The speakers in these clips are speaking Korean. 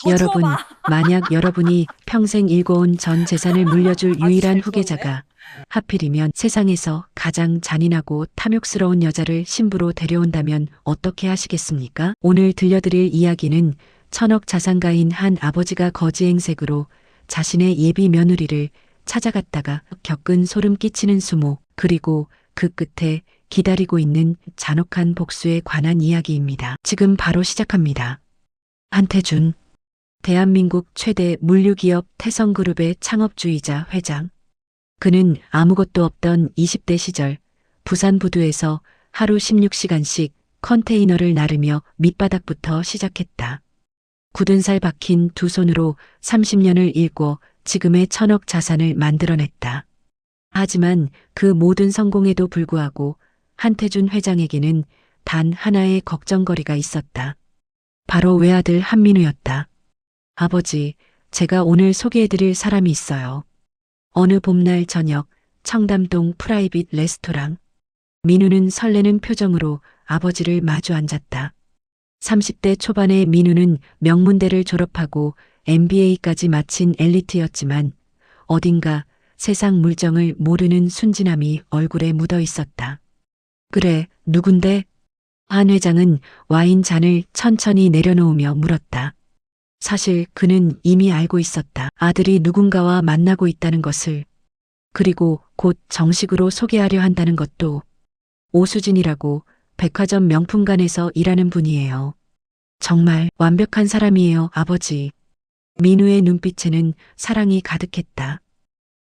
더 여러분, 주워봐. 만약 여러분이 평생 일궈온 전 재산을 물려줄 아, 진짜 유일한 잘 주웠네. 후계자가 하필이면 세상에서 가장 잔인하고 탐욕스러운 여자를 신부로 데려온다면 어떻게 하시겠습니까? 오늘 들려드릴 이야기는 천억 자산가인 한 아버지가 거지행색으로 자신의 예비 며느리를 찾아갔다가 겪은 소름 끼치는 수모, 그리고 그 끝에 기다리고 있는 잔혹한 복수에 관한 이야기입니다. 지금 바로 시작합니다. 한태준, 대한민국 최대 물류기업 태성그룹의 창업주이자 회장. 그는 아무것도 없던 20대 시절 부산 부두에서 하루 16시간씩 컨테이너를 나르며 밑바닥부터 시작했다. 굳은 살 박힌 두 손으로 30년을 일궈 지금의 천억 자산을 만들어냈다. 하지만 그 모든 성공에도 불구하고 한태준 회장에게는 단 하나의 걱정거리가 있었다. 바로 외아들 한민우였다. 아버지, 제가 오늘 소개해드릴 사람이 있어요. 어느 봄날 저녁, 청담동 프라이빗 레스토랑. 민우는 설레는 표정으로 아버지를 마주 앉았다. 30대 초반의 민우는 명문대를 졸업하고 MBA까지 마친 엘리트였지만 어딘가 세상 물정을 모르는 순진함이 얼굴에 묻어 있었다. 그래, 누군데? 한 회장은 와인 잔을 천천히 내려놓으며 물었다. 사실 그는 이미 알고 있었다. 아들이 누군가와 만나고 있다는 것을. 그리고 곧 정식으로 소개하려 한다는 것도. 오수진이라고 백화점 명품관에서 일하는 분이에요. 정말 완벽한 사람이에요, 아버지. 민우의 눈빛에는 사랑이 가득했다.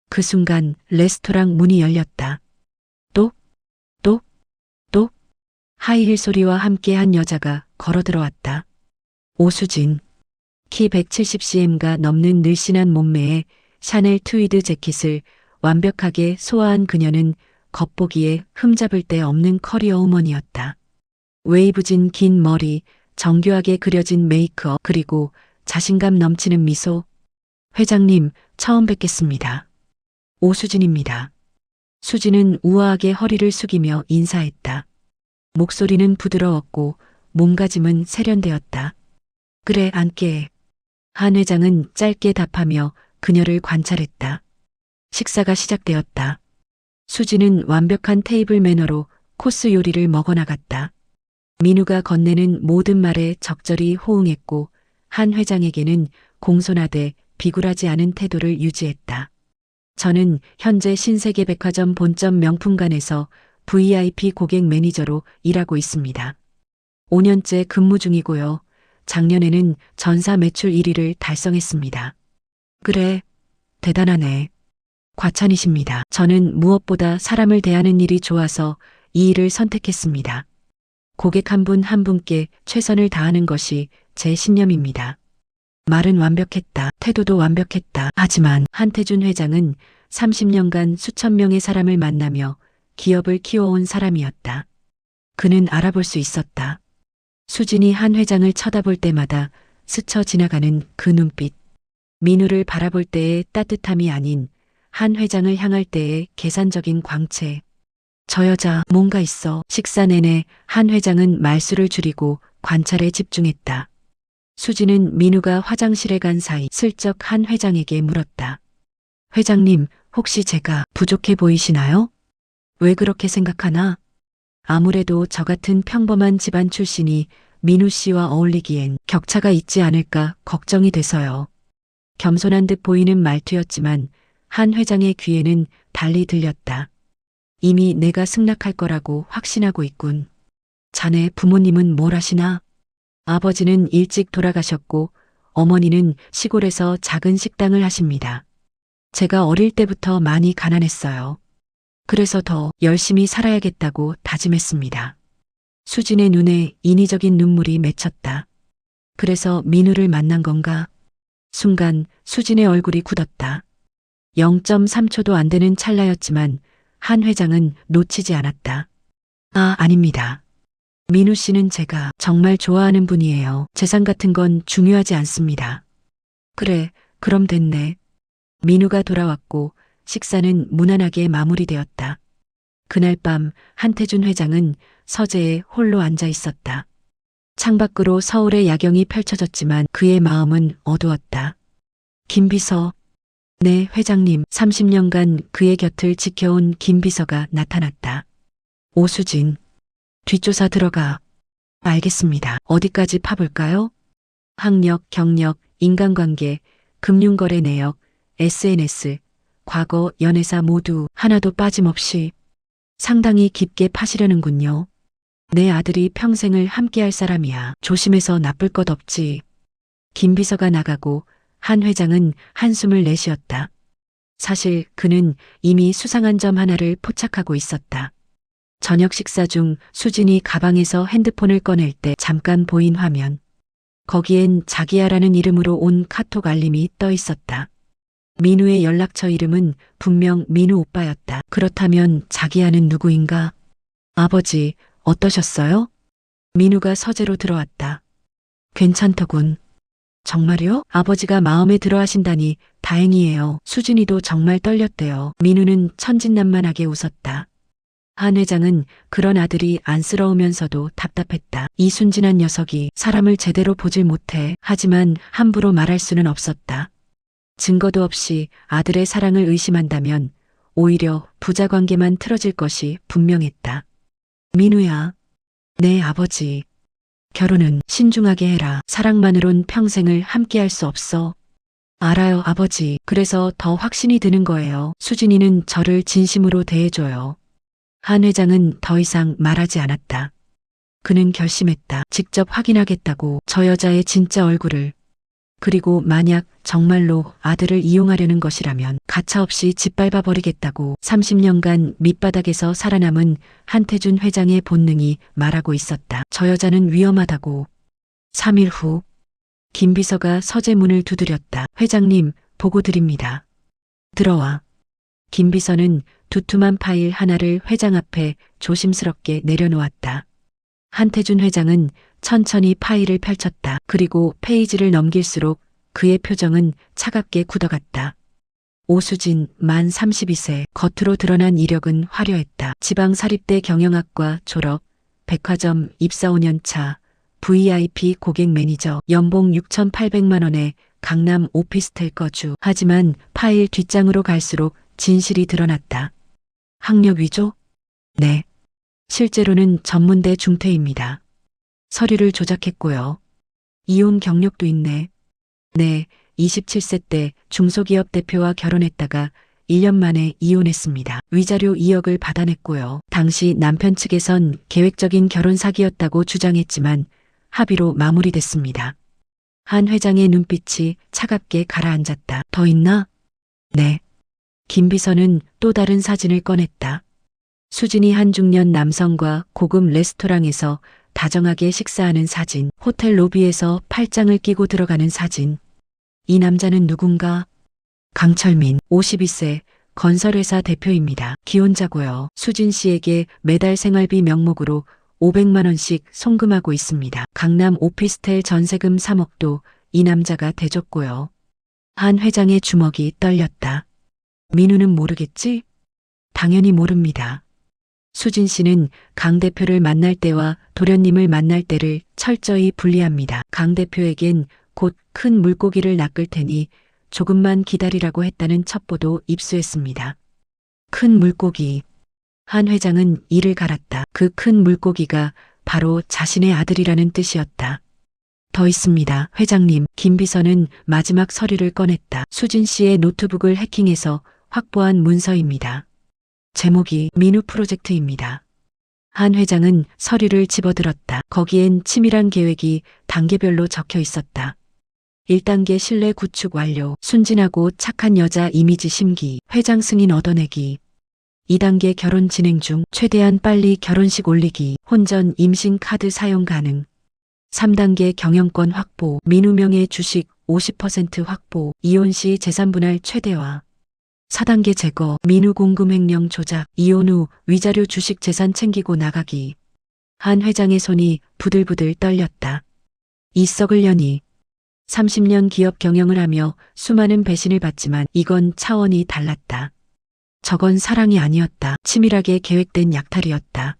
그 순간 레스토랑 문이 열렸다. 똑, 똑, 똑. 하이힐 소리와 함께 한 여자가 걸어 들어왔다. 오수진. 키 170cm가 넘는 늘씬한 몸매에 샤넬 트위드 재킷을 완벽하게 소화한 그녀는 겉보기에 흠잡을 데 없는 커리어 우먼이었다. 웨이브진 긴 머리, 정교하게 그려진 메이크업, 그리고 자신감 넘치는 미소. 회장님, 처음 뵙겠습니다. 오수진입니다. 수진은 우아하게 허리를 숙이며 인사했다. 목소리는 부드러웠고 몸가짐은 세련되었다. 그래, 앉게 해. 한 회장은 짧게 답하며 그녀를 관찰했다. 식사가 시작되었다. 수지는 완벽한 테이블 매너로 코스 요리를 먹어나갔다. 민우가 건네는 모든 말에 적절히 호응했고 한 회장에게는 공손하되 비굴하지 않은 태도를 유지했다. 저는 현재 신세계백화점 본점 명품관에서 VIP 고객 매니저로 일하고 있습니다. 5년째 근무 중이고요. 작년에는 전사 매출 1위를 달성했습니다. 그래, 대단하네. 과찬이십니다. 저는 무엇보다 사람을 대하는 일이 좋아서 이 일을 선택했습니다. 고객 한 분 한 분께 최선을 다하는 것이 제 신념입니다. 말은 완벽했다. 태도도 완벽했다. 하지만 한태준 회장은 30년간 수천 명의 사람을 만나며 기업을 키워온 사람이었다. 그는 알아볼 수 있었다. 수진이 한 회장을 쳐다볼 때마다 스쳐 지나가는 그 눈빛. 민우를 바라볼 때의 따뜻함이 아닌 한 회장을 향할 때의 계산적인 광채. 저 여자 뭔가 있어. 식사 내내 한 회장은 말수를 줄이고 관찰에 집중했다. 수진은 민우가 화장실에 간 사이 슬쩍 한 회장에게 물었다. 회장님, 혹시 제가 부족해 보이시나요? 왜 그렇게 생각하나? 아무래도 저 같은 평범한 집안 출신이 민우 씨와 어울리기엔 격차가 있지 않을까 걱정이 돼서요. 겸손한 듯 보이는 말투였지만 한 회장의 귀에는 달리 들렸다. 이미 내가 승낙할 거라고 확신하고 있군. 자네 부모님은 뭘 하시나? 아버지는 일찍 돌아가셨고 어머니는 시골에서 작은 식당을 하십니다. 제가 어릴 때부터 많이 가난했어요. 그래서 더 열심히 살아야겠다고 다짐했습니다. 수진의 눈에 인위적인 눈물이 맺혔다. 그래서 민우를 만난 건가? 순간 수진의 얼굴이 굳었다. 0.3초도 안 되는 찰나였지만 한 회장은 놓치지 않았다. 아, 아닙니다. 민우 씨는 제가 정말 좋아하는 분이에요. 재산 같은 건 중요하지 않습니다. 그래, 그럼 됐네. 민우가 돌아왔고 식사는 무난하게 마무리되었다. 그날 밤 한태준 회장은 서재에 홀로 앉아 있었다. 창밖으로 서울의 야경이 펼쳐졌지만 그의 마음은 어두웠다. 김비서. 네, 회장님. 30년간 그의 곁을 지켜온 김비서가 나타났다. 오수진. 뒷조사 들어가. 알겠습니다. 어디까지 파볼까요? 학력, 경력, 인간관계, 금융거래 내역, SNS, 과거, 연애사 모두 하나도 빠짐없이 상당히 깊게 파시려는군요. 내 아들이 평생을 함께할 사람이야. 조심해서 나쁠 것 없지. 김 비서가 나가고 한 회장은 한숨을 내쉬었다. 사실 그는 이미 수상한 점 하나를 포착하고 있었다. 저녁 식사 중 수진이 가방에서 핸드폰을 꺼낼 때 잠깐 보인 화면. 거기엔 자기야라는 이름으로 온 카톡 알림이 떠 있었다. 민우의 연락처 이름은 분명 민우 오빠였다. 그렇다면 자기야는 누구인가? 아버지, 어떠셨어요? 민우가 서재로 들어왔다. 괜찮더군. 정말요? 아버지가 마음에 들어 하신다니 다행이에요. 수진이도 정말 떨렸대요. 민우는 천진난만하게 웃었다. 한 회장은 그런 아들이 안쓰러우면서도 답답했다. 이 순진한 녀석이 사람을 제대로 보질 못해. 하지만 함부로 말할 수는 없었다. 증거도 없이 아들의 사랑을 의심한다면 오히려 부자 관계만 틀어질 것이 분명했다. 민우야. 네, 아버지. 결혼은 신중하게 해라. 사랑만으론 평생을 함께할 수 없어. 알아요, 아버지. 그래서 더 확신이 드는 거예요. 수진이는 저를 진심으로 대해줘요. 한 회장은 더 이상 말하지 않았다. 그는 결심했다. 직접 확인하겠다고, 저 여자의 진짜 얼굴을. 그리고 만약 정말로 아들을 이용하려는 것이라면 가차없이 짓밟아 버리겠다고. 30년간 밑바닥에서 살아남은 한태준 회장의 본능이 말하고 있었다. 저 여자는 위험하다고. 3일 후 김 비서가 서재 문을 두드렸다. 회장님, 보고 드립니다. 들어와. 김 비서는 두툼한 파일 하나를 회장 앞에 조심스럽게 내려놓았다. 한태준 회장은 천천히 파일을 펼쳤다. 그리고 페이지를 넘길수록 그의 표정은 차갑게 굳어갔다. 오수진, 만 32세, 겉으로 드러난 이력은 화려했다. 지방사립대 경영학과 졸업, 백화점 입사 5년 차, VIP 고객 매니저, 연봉 6,800만 원에 강남 오피스텔 거주. 하지만 파일 뒷장으로 갈수록 진실이 드러났다. 학력 위조? 네. 실제로는 전문대 중퇴입니다. 서류를 조작했고요. 이혼 경력도 있네. 네, 27세 때 중소기업 대표와 결혼했다가 1년 만에 이혼했습니다. 위자료 2억을 받아냈고요. 당시 남편 측에선 계획적인 결혼 사기였다고 주장했지만 합의로 마무리됐습니다. 한 회장의 눈빛이 차갑게 가라앉았다. 더 있나? 네. 김 비서는 또 다른 사진을 꺼냈다. 수진이 한 중년 남성과 고급 레스토랑에서 다정하게 식사하는 사진, 호텔 로비에서 팔짱을 끼고 들어가는 사진. 이 남자는 누군가? 강철민, 52세, 건설회사 대표입니다. 기혼자고요. 수진 씨에게 매달 생활비 명목으로 500만 원씩 송금하고 있습니다. 강남 오피스텔 전세금 3억도 이 남자가 대줬고요. 한 회장의 주먹이 떨렸다. 민우는 모르겠지? 당연히 모릅니다. 수진 씨는 강 대표를 만날 때와 도련님을 만날 때를 철저히 분리합니다. 강 대표에겐 곧 큰 물고기를 낚을 테니 조금만 기다리라고 했다는 첩보도 입수했습니다. 큰 물고기. 한 회장은 이를 갈았다. 그 큰 물고기가 바로 자신의 아들이라는 뜻이었다. 더 있습니다. 회장님, 김 비서는 마지막 서류를 꺼냈다. 수진 씨의 노트북을 해킹해서 확보한 문서입니다. 제목이 민우 프로젝트입니다. 한 회장은 서류를 집어들었다. 거기엔 치밀한 계획이 단계별로 적혀 있었다. 1단계 신뢰 구축 완료, 순진하고 착한 여자 이미지 심기, 회장 승인 얻어내기. 2단계 결혼 진행 중, 최대한 빨리 결혼식 올리기, 혼전 임신 카드 사용 가능. 3단계 경영권 확보, 민우 명의 주식 50% 확보, 이혼 시 재산 분할 최대화. 4단계 제거, 민우 공금 횡령 조작, 이혼 후 위자료 주식 재산 챙기고 나가기. 한 회장의 손이 부들부들 떨렸다. 이 썩을 년이 30년 기업 경영을 하며 수많은 배신을 받지만 이건 차원이 달랐다. 저건 사랑이 아니었다. 치밀하게 계획된 약탈이었다.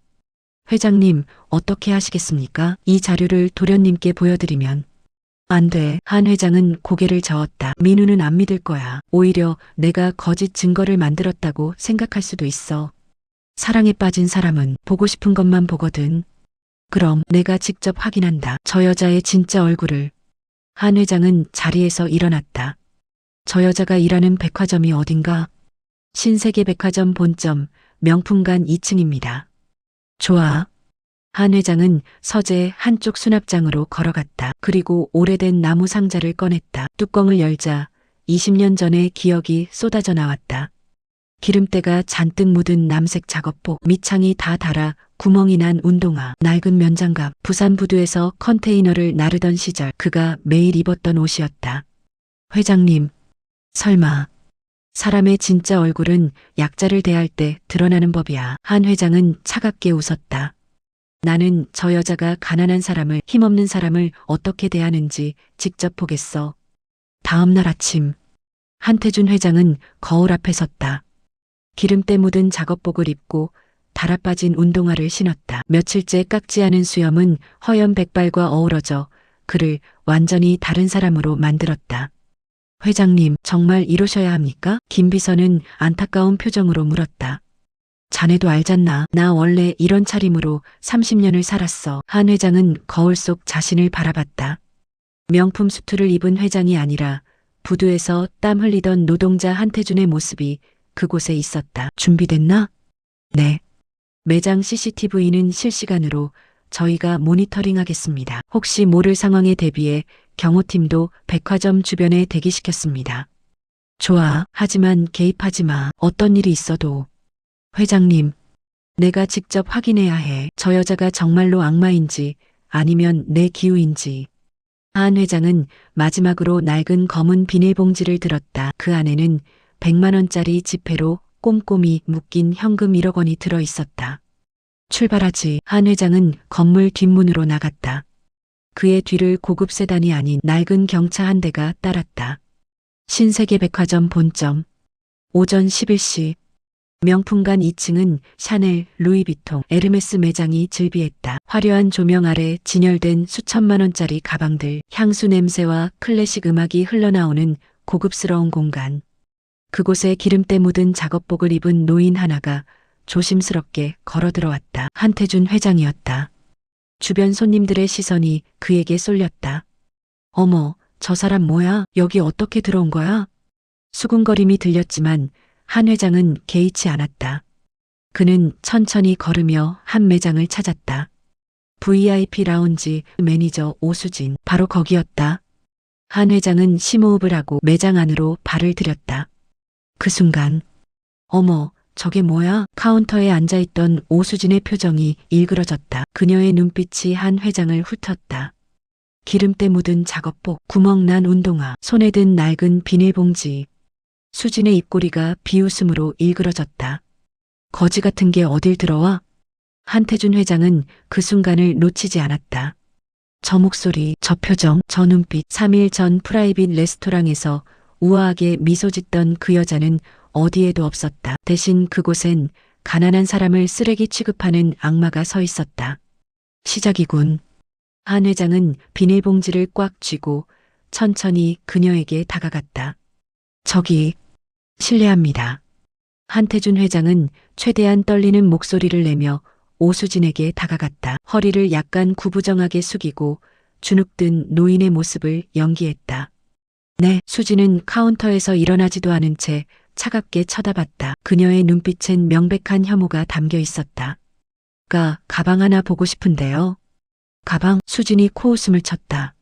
회장님, 어떻게 하시겠습니까? 이 자료를 도련님께 보여드리면. 안 돼. 한 회장은 고개를 저었다. 민우는 안 믿을 거야. 오히려 내가 거짓 증거를 만들었다고 생각할 수도 있어. 사랑에 빠진 사람은 보고 싶은 것만 보거든. 그럼 내가 직접 확인한다. 저 여자의 진짜 얼굴을. 한 회장은 자리에서 일어났다. 저 여자가 일하는 백화점이 어딘가? 신세계백화점 본점, 명품관 2층입니다. 좋아. 한 회장은 서재 한쪽 수납장으로 걸어갔다. 그리고 오래된 나무 상자를 꺼냈다. 뚜껑을 열자 20년 전의 기억이 쏟아져 나왔다. 기름때가 잔뜩 묻은 남색 작업복, 밑창이 다 닳아 구멍이 난 운동화, 낡은 면장갑, 부산 부두에서 컨테이너를 나르던 시절 그가 매일 입었던 옷이었다. 회장님, 설마 사람의 진짜 얼굴은 약자를 대할 때 드러나는 법이야. 한 회장은 차갑게 웃었다. 나는 저 여자가 가난한 사람을, 힘없는 사람을 어떻게 대하는지 직접 보겠어. 다음 날 아침, 한태준 회장은 거울 앞에 섰다. 기름때 묻은 작업복을 입고 달아빠진 운동화를 신었다. 며칠째 깎지 않은 수염은 허연 백발과 어우러져 그를 완전히 다른 사람으로 만들었다. 회장님, 정말 이러셔야 합니까? 김 비서는 안타까운 표정으로 물었다. 자네도 알잖나. 나 원래 이런 차림으로 30년을 살았어. 한 회장은 거울 속 자신을 바라봤다. 명품 수트를 입은 회장이 아니라 부두에서 땀 흘리던 노동자 한태준의 모습이 그곳에 있었다. 준비됐나? 네. 매장 CCTV는 실시간으로 저희가 모니터링하겠습니다. 혹시 모를 상황에 대비해 경호팀도 백화점 주변에 대기시켰습니다. 좋아. 하지만 개입하지 마. 어떤 일이 있어도. 회장님, 내가 직접 확인해야 해. 저 여자가 정말로 악마인지 아니면 내 기우인지. 한 회장은 마지막으로 낡은 검은 비닐봉지를 들었다. 그 안에는 100만 원짜리 지폐로 꼼꼼히 묶인 현금 1억 원이 들어 있었다. 출발하지. 한 회장은 건물 뒷문으로 나갔다. 그의 뒤를 고급 세단이 아닌 낡은 경차 한 대가 따랐다. 신세계백화점 본점. 오전 11시. 명품관 2층은 샤넬, 루이비통, 에르메스 매장이 즐비했다. 화려한 조명 아래 진열된 수천만 원짜리 가방들, 향수 냄새와 클래식 음악이 흘러나오는 고급스러운 공간. 그곳에 기름때 묻은 작업복을 입은 노인 하나가 조심스럽게 걸어 들어왔다. 한태준 회장이었다. 주변 손님들의 시선이 그에게 쏠렸다. 어머, 저 사람 뭐야? 여기 어떻게 들어온 거야? 수군거림이 들렸지만 한 회장은 개의치 않았다. 그는 천천히 걸으며 한 매장을 찾았다. VIP 라운지 매니저 오수진, 바로 거기였다. 한 회장은 심호흡을 하고 매장 안으로 발을 들였다. 그 순간, 어머, 저게 뭐야? 카운터에 앉아있던 오수진의 표정이 일그러졌다. 그녀의 눈빛이 한 회장을 훑었다. 기름때 묻은 작업복, 구멍난 운동화, 손에 든 낡은 비닐봉지. 수진의 입꼬리가 비웃음으로 일그러졌다. 거지 같은 게 어딜 들어와? 한태준 회장은 그 순간을 놓치지 않았다. 저 목소리, 저 표정, 저 눈빛. 3일 전 프라이빗 레스토랑에서 우아하게 미소 짓던 그 여자는 어디에도 없었다. 대신 그곳엔 가난한 사람을 쓰레기 취급하는 악마가 서 있었다. 시작이군. 한 회장은 비닐봉지를 꽉 쥐고 천천히 그녀에게 다가갔다. 저기, 실례합니다. 한태준 회장은 최대한 떨리는 목소리를 내며 오수진에게 다가갔다. 허리를 약간 구부정하게 숙이고 주눅든 노인의 모습을 연기했다. 네, 수진은 카운터에서 일어나지도 않은 채 차갑게 쳐다봤다. 그녀의 눈빛엔 명백한 혐오가 담겨 있었다. 가방 하나 보고 싶은데요. 가방? 수진이 코웃음을 쳤다.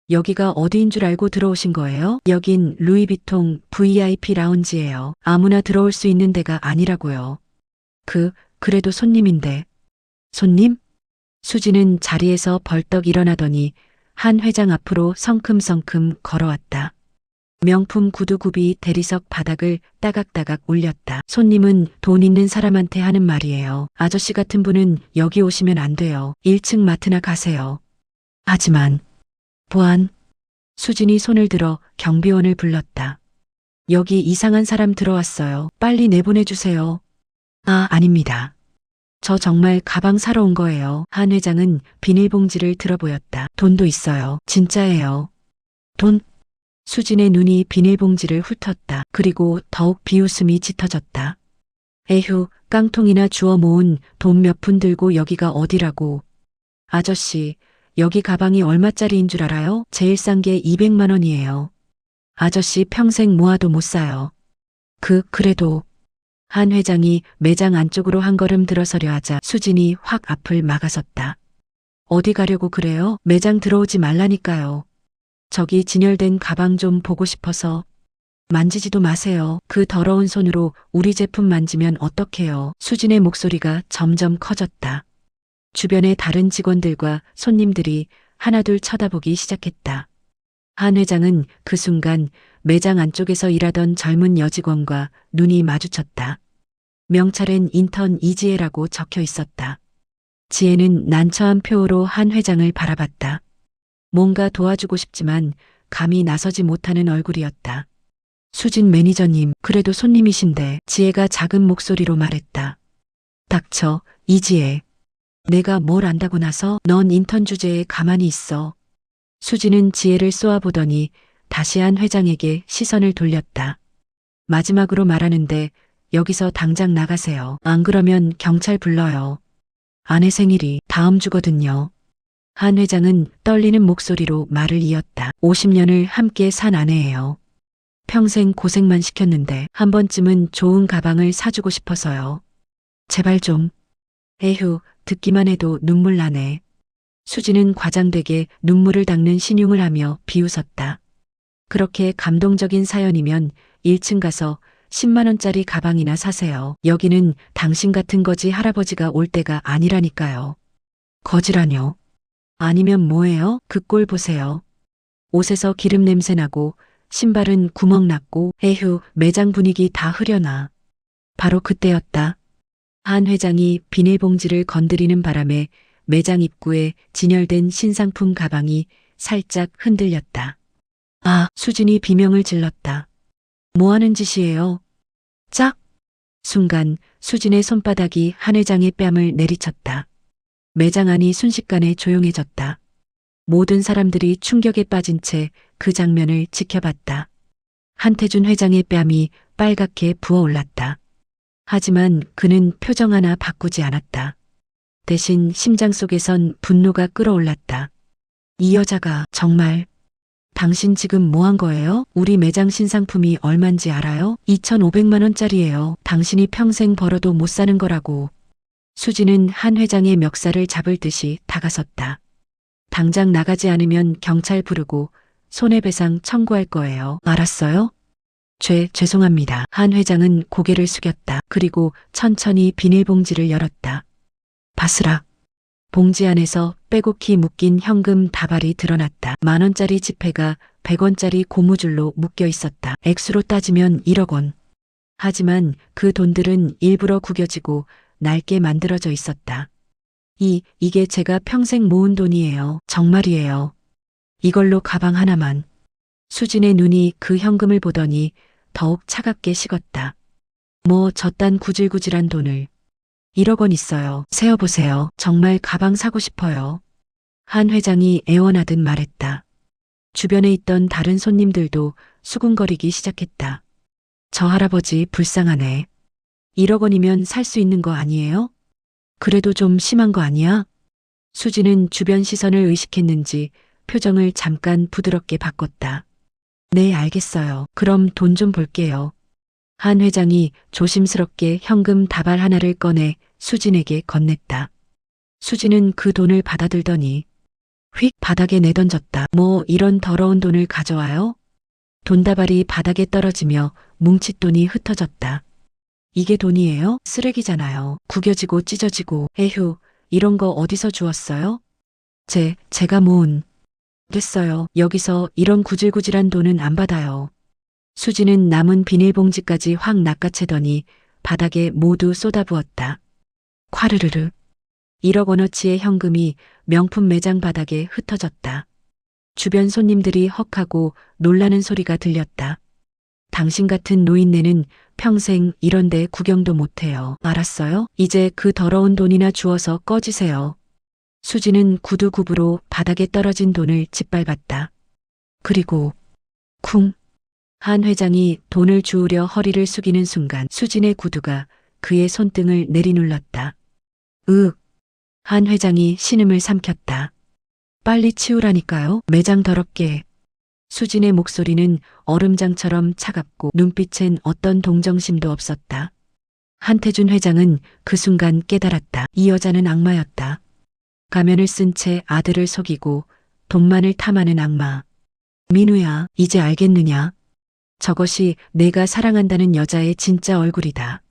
여기가 어디인 줄 알고 들어오신 거예요? 여긴 루이비통 VIP 라운지예요. 아무나 들어올 수 있는 데가 아니라고요. 그래도 손님인데. 손님? 수진은 자리에서 벌떡 일어나더니 한 회장 앞으로 성큼성큼 걸어왔다. 명품 구두굽이 대리석 바닥을 따각따각 울렸다. 손님은 돈 있는 사람한테 하는 말이에요. 아저씨 같은 분은 여기 오시면 안 돼요. 1층 마트나 가세요. 하지만 보안. 수진이 손을 들어 경비원을 불렀다. 여기 이상한 사람 들어왔어요. 빨리 내보내주세요. 아닙니다. 저 정말 가방 사러 온 거예요. 한 회장은 비닐봉지를 들어보였다. 돈도 있어요. 진짜예요. 돈? 수진의 눈이 비닐봉지를 훑었다. 그리고 더욱 비웃음이 짙어졌다. 에휴, 깡통이나 주워 모은 돈 몇 푼 들고 여기가 어디라고. 아저씨, 여기 가방이 얼마짜리인 줄 알아요? 제일 싼 게 200만 원이에요. 아저씨 평생 모아도 못 사요. 그래도. 한 회장이 매장 안쪽으로 한 걸음 들어서려 하자 수진이 확 앞을 막아섰다. 어디 가려고 그래요? 매장 들어오지 말라니까요. 저기 진열된 가방 좀 보고 싶어서. 만지지도 마세요. 그 더러운 손으로 우리 제품 만지면 어떡해요. 수진의 목소리가 점점 커졌다. 주변의 다른 직원들과 손님들이 하나둘 쳐다보기 시작했다. 한 회장은 그 순간 매장 안쪽에서 일하던 젊은 여직원과 눈이 마주쳤다. 명찰엔 인턴 이지혜라고 적혀 있었다. 지혜는 난처한 표호로 한 회장을 바라봤다. 뭔가 도와주고 싶지만 감히 나서지 못하는 얼굴이었다. 수진 매니저님, 그래도 손님이신데. 지혜가 작은 목소리로 말했다. 닥쳐, 이지혜. 내가 뭘 안다고 나서. 넌 인턴 주제에 가만히 있어. 수진은 지혜를 쏘아보더니 다시 한 회장에게 시선을 돌렸다. 마지막으로 말하는데 여기서 당장 나가세요. 안 그러면 경찰 불러요. 아내 생일이 다음 주거든요. 한 회장은 떨리는 목소리로 말을 이었다. 50년을 함께 산 아내예요. 평생 고생만 시켰는데 한 번쯤은 좋은 가방을 사주고 싶어서요. 제발 좀. 에휴, 듣기만 해도 눈물 나네. 수지는 과장되게 눈물을 닦는 신용을 하며 비웃었다. 그렇게 감동적인 사연이면 1층 가서 10만 원짜리 가방이나 사세요. 여기는 당신 같은 거지 할아버지가 올 때가 아니라니까요. 거지라뇨. 아니면 뭐예요? 그 꼴 보세요. 옷에서 기름 냄새 나고 신발은 구멍 났고. 에휴, 매장 분위기 다 흐려나. 바로 그때였다. 한 회장이 비닐봉지를 건드리는 바람에 매장 입구에 진열된 신상품 가방이 살짝 흔들렸다. 아, 수진이 비명을 질렀다. 뭐 하는 짓이에요? 짝! 순간 수진의 손바닥이 한 회장의 뺨을 내리쳤다. 매장 안이 순식간에 조용해졌다. 모든 사람들이 충격에 빠진 채 그 장면을 지켜봤다. 한태준 회장의 뺨이 빨갛게 부어올랐다. 하지만 그는 표정 하나 바꾸지 않았다. 대신 심장 속에선 분노가 끓어올랐다. 이 여자가 정말. 당신 지금 뭐 한 거예요? 우리 매장 신상품이 얼만지 알아요? 2,500만 원짜리예요. 당신이 평생 벌어도 못 사는 거라고. 수지는 한 회장의 멱살을 잡을 듯이 다가섰다. 당장 나가지 않으면 경찰 부르고 손해배상 청구할 거예요. 알았어요? 죄송합니다. 한 회장은 고개를 숙였다. 그리고 천천히 비닐봉지를 열었다. 바스락. 봉지 안에서 빼곡히 묶인 현금 다발이 드러났다. 10,000원짜리 지폐가 100원짜리 고무줄로 묶여 있었다. 액수로 따지면 1억 원. 하지만 그 돈들은 일부러 구겨지고 낡게 만들어져 있었다. 이게 제가 평생 모은 돈이에요. 정말이에요. 이걸로 가방 하나만. 수진의 눈이 그 현금을 보더니 더욱 차갑게 식었다. 뭐 저딴 구질구질한 돈을. 1억 원 있어요. 세어보세요. 정말 가방 사고 싶어요. 한 회장이 애원하듯 말했다. 주변에 있던 다른 손님들도 수군거리기 시작했다. 저 할아버지 불쌍하네. 1억 원이면 살 수 있는 거 아니에요? 그래도 좀 심한 거 아니야? 수지는 주변 시선을 의식했는지 표정을 잠깐 부드럽게 바꿨다. 네, 알겠어요. 그럼 돈 좀 볼게요. 한 회장이 조심스럽게 현금 다발 하나를 꺼내 수진에게 건넸다. 수진은 그 돈을 받아들더니 휙 바닥에 내던졌다. 뭐 이런 더러운 돈을 가져와요? 돈다발이 바닥에 떨어지며 뭉칫돈이 흩어졌다. 이게 돈이에요? 쓰레기잖아요. 구겨지고 찢어지고. 에휴, 이런 거 어디서 주웠어요? 제가 모은. 됐어요. 여기서 이런 구질구질한 돈은 안 받아요. 수지는 남은 비닐봉지까지 확 낚아채더니 바닥에 모두 쏟아부었다. 콰르르르. 1억 원어치의 현금이 명품 매장 바닥에 흩어졌다. 주변 손님들이 헉하고 놀라는 소리가 들렸다. 당신 같은 노인네는 평생 이런데 구경도 못해요. 알았어요? 이제 그 더러운 돈이나 주워서 꺼지세요. 수지는 구두굽으로 바닥에 떨어진 돈을 짓밟았다. 그리고 쿵! 한 회장이 돈을 주우려 허리를 숙이는 순간 수진의 구두가 그의 손등을 내리눌렀다. 으윽! 한 회장이 신음을 삼켰다. 빨리 치우라니까요. 매장 더럽게. 수진의 목소리는 얼음장처럼 차갑고 눈빛엔 어떤 동정심도 없었다. 한태준 회장은 그 순간 깨달았다. 이 여자는 악마였다. 가면을 쓴 채 아들을 속이고 돈만을 탐하는 악마. 민우야, 이제 알겠느냐? 저것이 내가 사랑한다는 여자의 진짜 얼굴이다.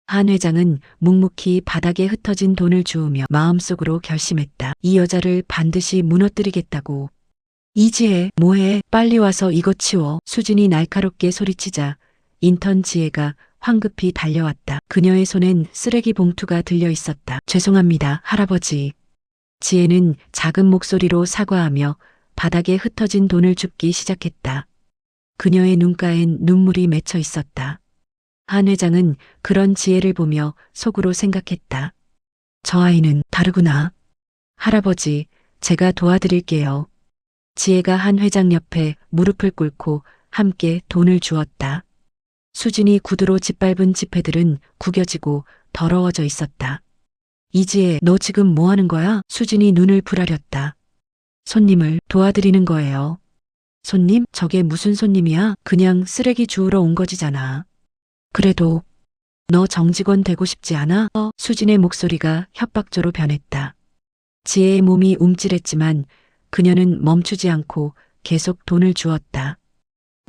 한 회장은 묵묵히 바닥에 흩어진 돈을 주우며 마음속으로 결심했다. 이 여자를 반드시 무너뜨리겠다고. 이지혜, 뭐해? 빨리 와서 이거 치워. 수진이 날카롭게 소리치자 인턴 지혜가 황급히 달려왔다. 그녀의 손엔 쓰레기 봉투가 들려 있었다. 죄송합니다, 할아버지. 지혜는 작은 목소리로 사과하며 바닥에 흩어진 돈을 줍기 시작했다. 그녀의 눈가엔 눈물이 맺혀 있었다. 한 회장은 그런 지혜를 보며 속으로 생각했다. 저 아이는 다르구나. 할아버지, 제가 도와드릴게요. 지혜가 한 회장 옆에 무릎을 꿇고 함께 돈을 주었다. 수진이 구두로 짓밟은 지폐들은 구겨지고 더러워져 있었다. 이지혜, 너 지금 뭐 하는 거야? 수진이 눈을 부라렸다. 손님을 도와드리는 거예요. 손님? 저게 무슨 손님이야? 그냥 쓰레기 주우러 온 거지잖아. 그래도 너 정직원 되고 싶지 않아? 수진의 목소리가 협박조로 변했다. 지혜의 몸이 움찔했지만 그녀는 멈추지 않고 계속 돈을 주었다.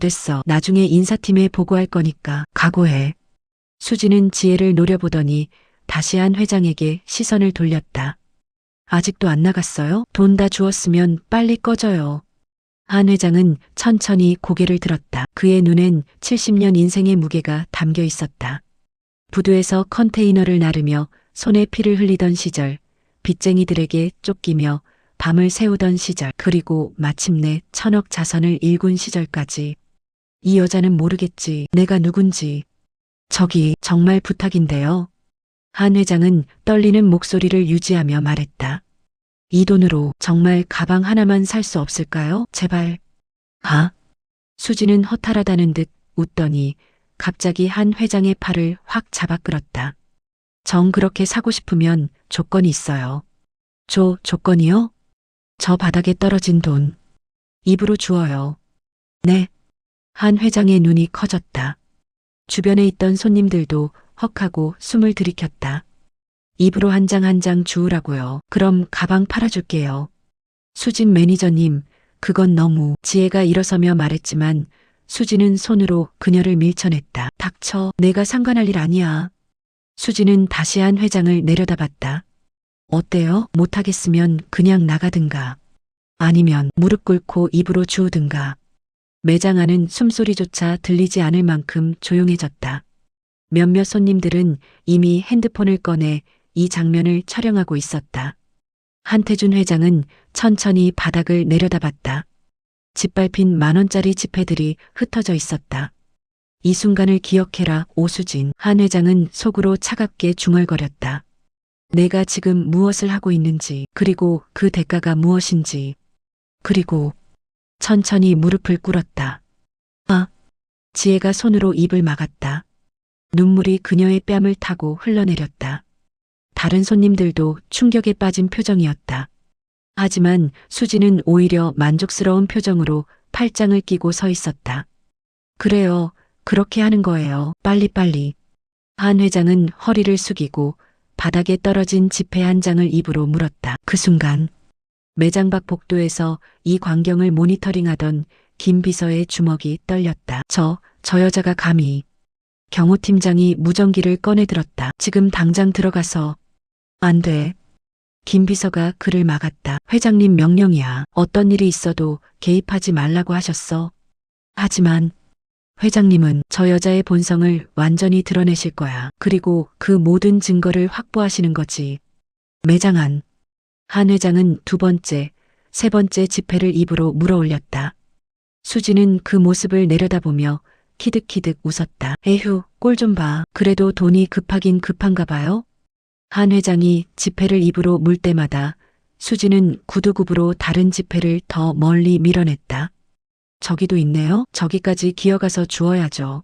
됐어. 나중에 인사팀에 보고할 거니까 각오해. 수진은 지혜를 노려보더니 다시 한 회장에게 시선을 돌렸다. 아직도 안 나갔어요? 돈 다 주었으면 빨리 꺼져요. 한 회장은 천천히 고개를 들었다. 그의 눈엔 70년 인생의 무게가 담겨 있었다. 부두에서 컨테이너를 나르며 손에 피를 흘리던 시절, 빚쟁이들에게 쫓기며 밤을 새우던 시절, 그리고 마침내 1000억 자선을 일군 시절까지. 이 여자는 모르겠지. 내가 누군지. 저기 정말 부탁인데요. 한 회장은 떨리는 목소리를 유지하며 말했다. 이 돈으로 정말 가방 하나만 살 수 없을까요? 제발. 아? 수지는 허탈하다는 듯 웃더니 갑자기 한 회장의 팔을 확 잡아 끌었다. 정 그렇게 사고 싶으면 조건이 있어요. 조건이요? 저 바닥에 떨어진 돈. 입으로 주어요. 네. 한 회장의 눈이 커졌다. 주변에 있던 손님들도 헉하고 숨을 들이켰다. 입으로 한 장 한 장 주우라고요. 그럼 가방 팔아줄게요. 수진 매니저님, 그건 너무. 지혜가 일어서며 말했지만 수진은 손으로 그녀를 밀쳐냈다. 닥쳐, 내가 상관할 일 아니야. 수진은 다시 한 회장을 내려다봤다. 어때요? 못하겠으면 그냥 나가든가. 아니면 무릎 꿇고 입으로 주우든가. 매장 안은 숨소리조차 들리지 않을 만큼 조용해졌다. 몇몇 손님들은 이미 핸드폰을 꺼내 이 장면을 촬영하고 있었다. 한태준 회장은 천천히 바닥을 내려다봤다. 짓밟힌 10,000원짜리 지폐들이 흩어져 있었다. 이 순간을 기억해라, 오수진. 한 회장은 속으로 차갑게 중얼거렸다. 내가 지금 무엇을 하고 있는지, 그리고 그 대가가 무엇인지. 그리고 천천히 무릎을 꿇었다. 지혜가 손으로 입을 막았다. 눈물이 그녀의 뺨을 타고 흘러내렸다. 다른 손님들도 충격에 빠진 표정이었다. 하지만 수지는 오히려 만족스러운 표정으로 팔짱을 끼고 서 있었다. 그래요, 그렇게 하는 거예요. 빨리빨리. 한 회장은 허리를 숙이고 바닥에 떨어진 지폐 한 장을 입으로 물었다. 그 순간 매장 밖 복도에서 이 광경을 모니터링하던 김 비서의 주먹이 떨렸다. 저 여자가 감히. 경호팀장이 무전기를 꺼내들었다. 지금 당장 들어가서. 안 돼. 김 비서가 그를 막았다. 회장님 명령이야. 어떤 일이 있어도 개입하지 말라고 하셨어. 하지만 회장님은 저 여자의 본성을 완전히 드러내실 거야. 그리고 그 모든 증거를 확보하시는 거지. 매장 안. 한 회장은 두 번째, 세 번째 지폐를 입으로 물어 올렸다. 수지는 그 모습을 내려다보며 키득키득 웃었다. 에휴, 꼴 좀 봐. 그래도 돈이 급하긴 급한가 봐요. 한 회장이 지폐를 입으로 물 때마다 수지는 구두굽으로 다른 지폐를 더 멀리 밀어냈다. 저기도 있네요. 저기까지 기어가서 주워야죠.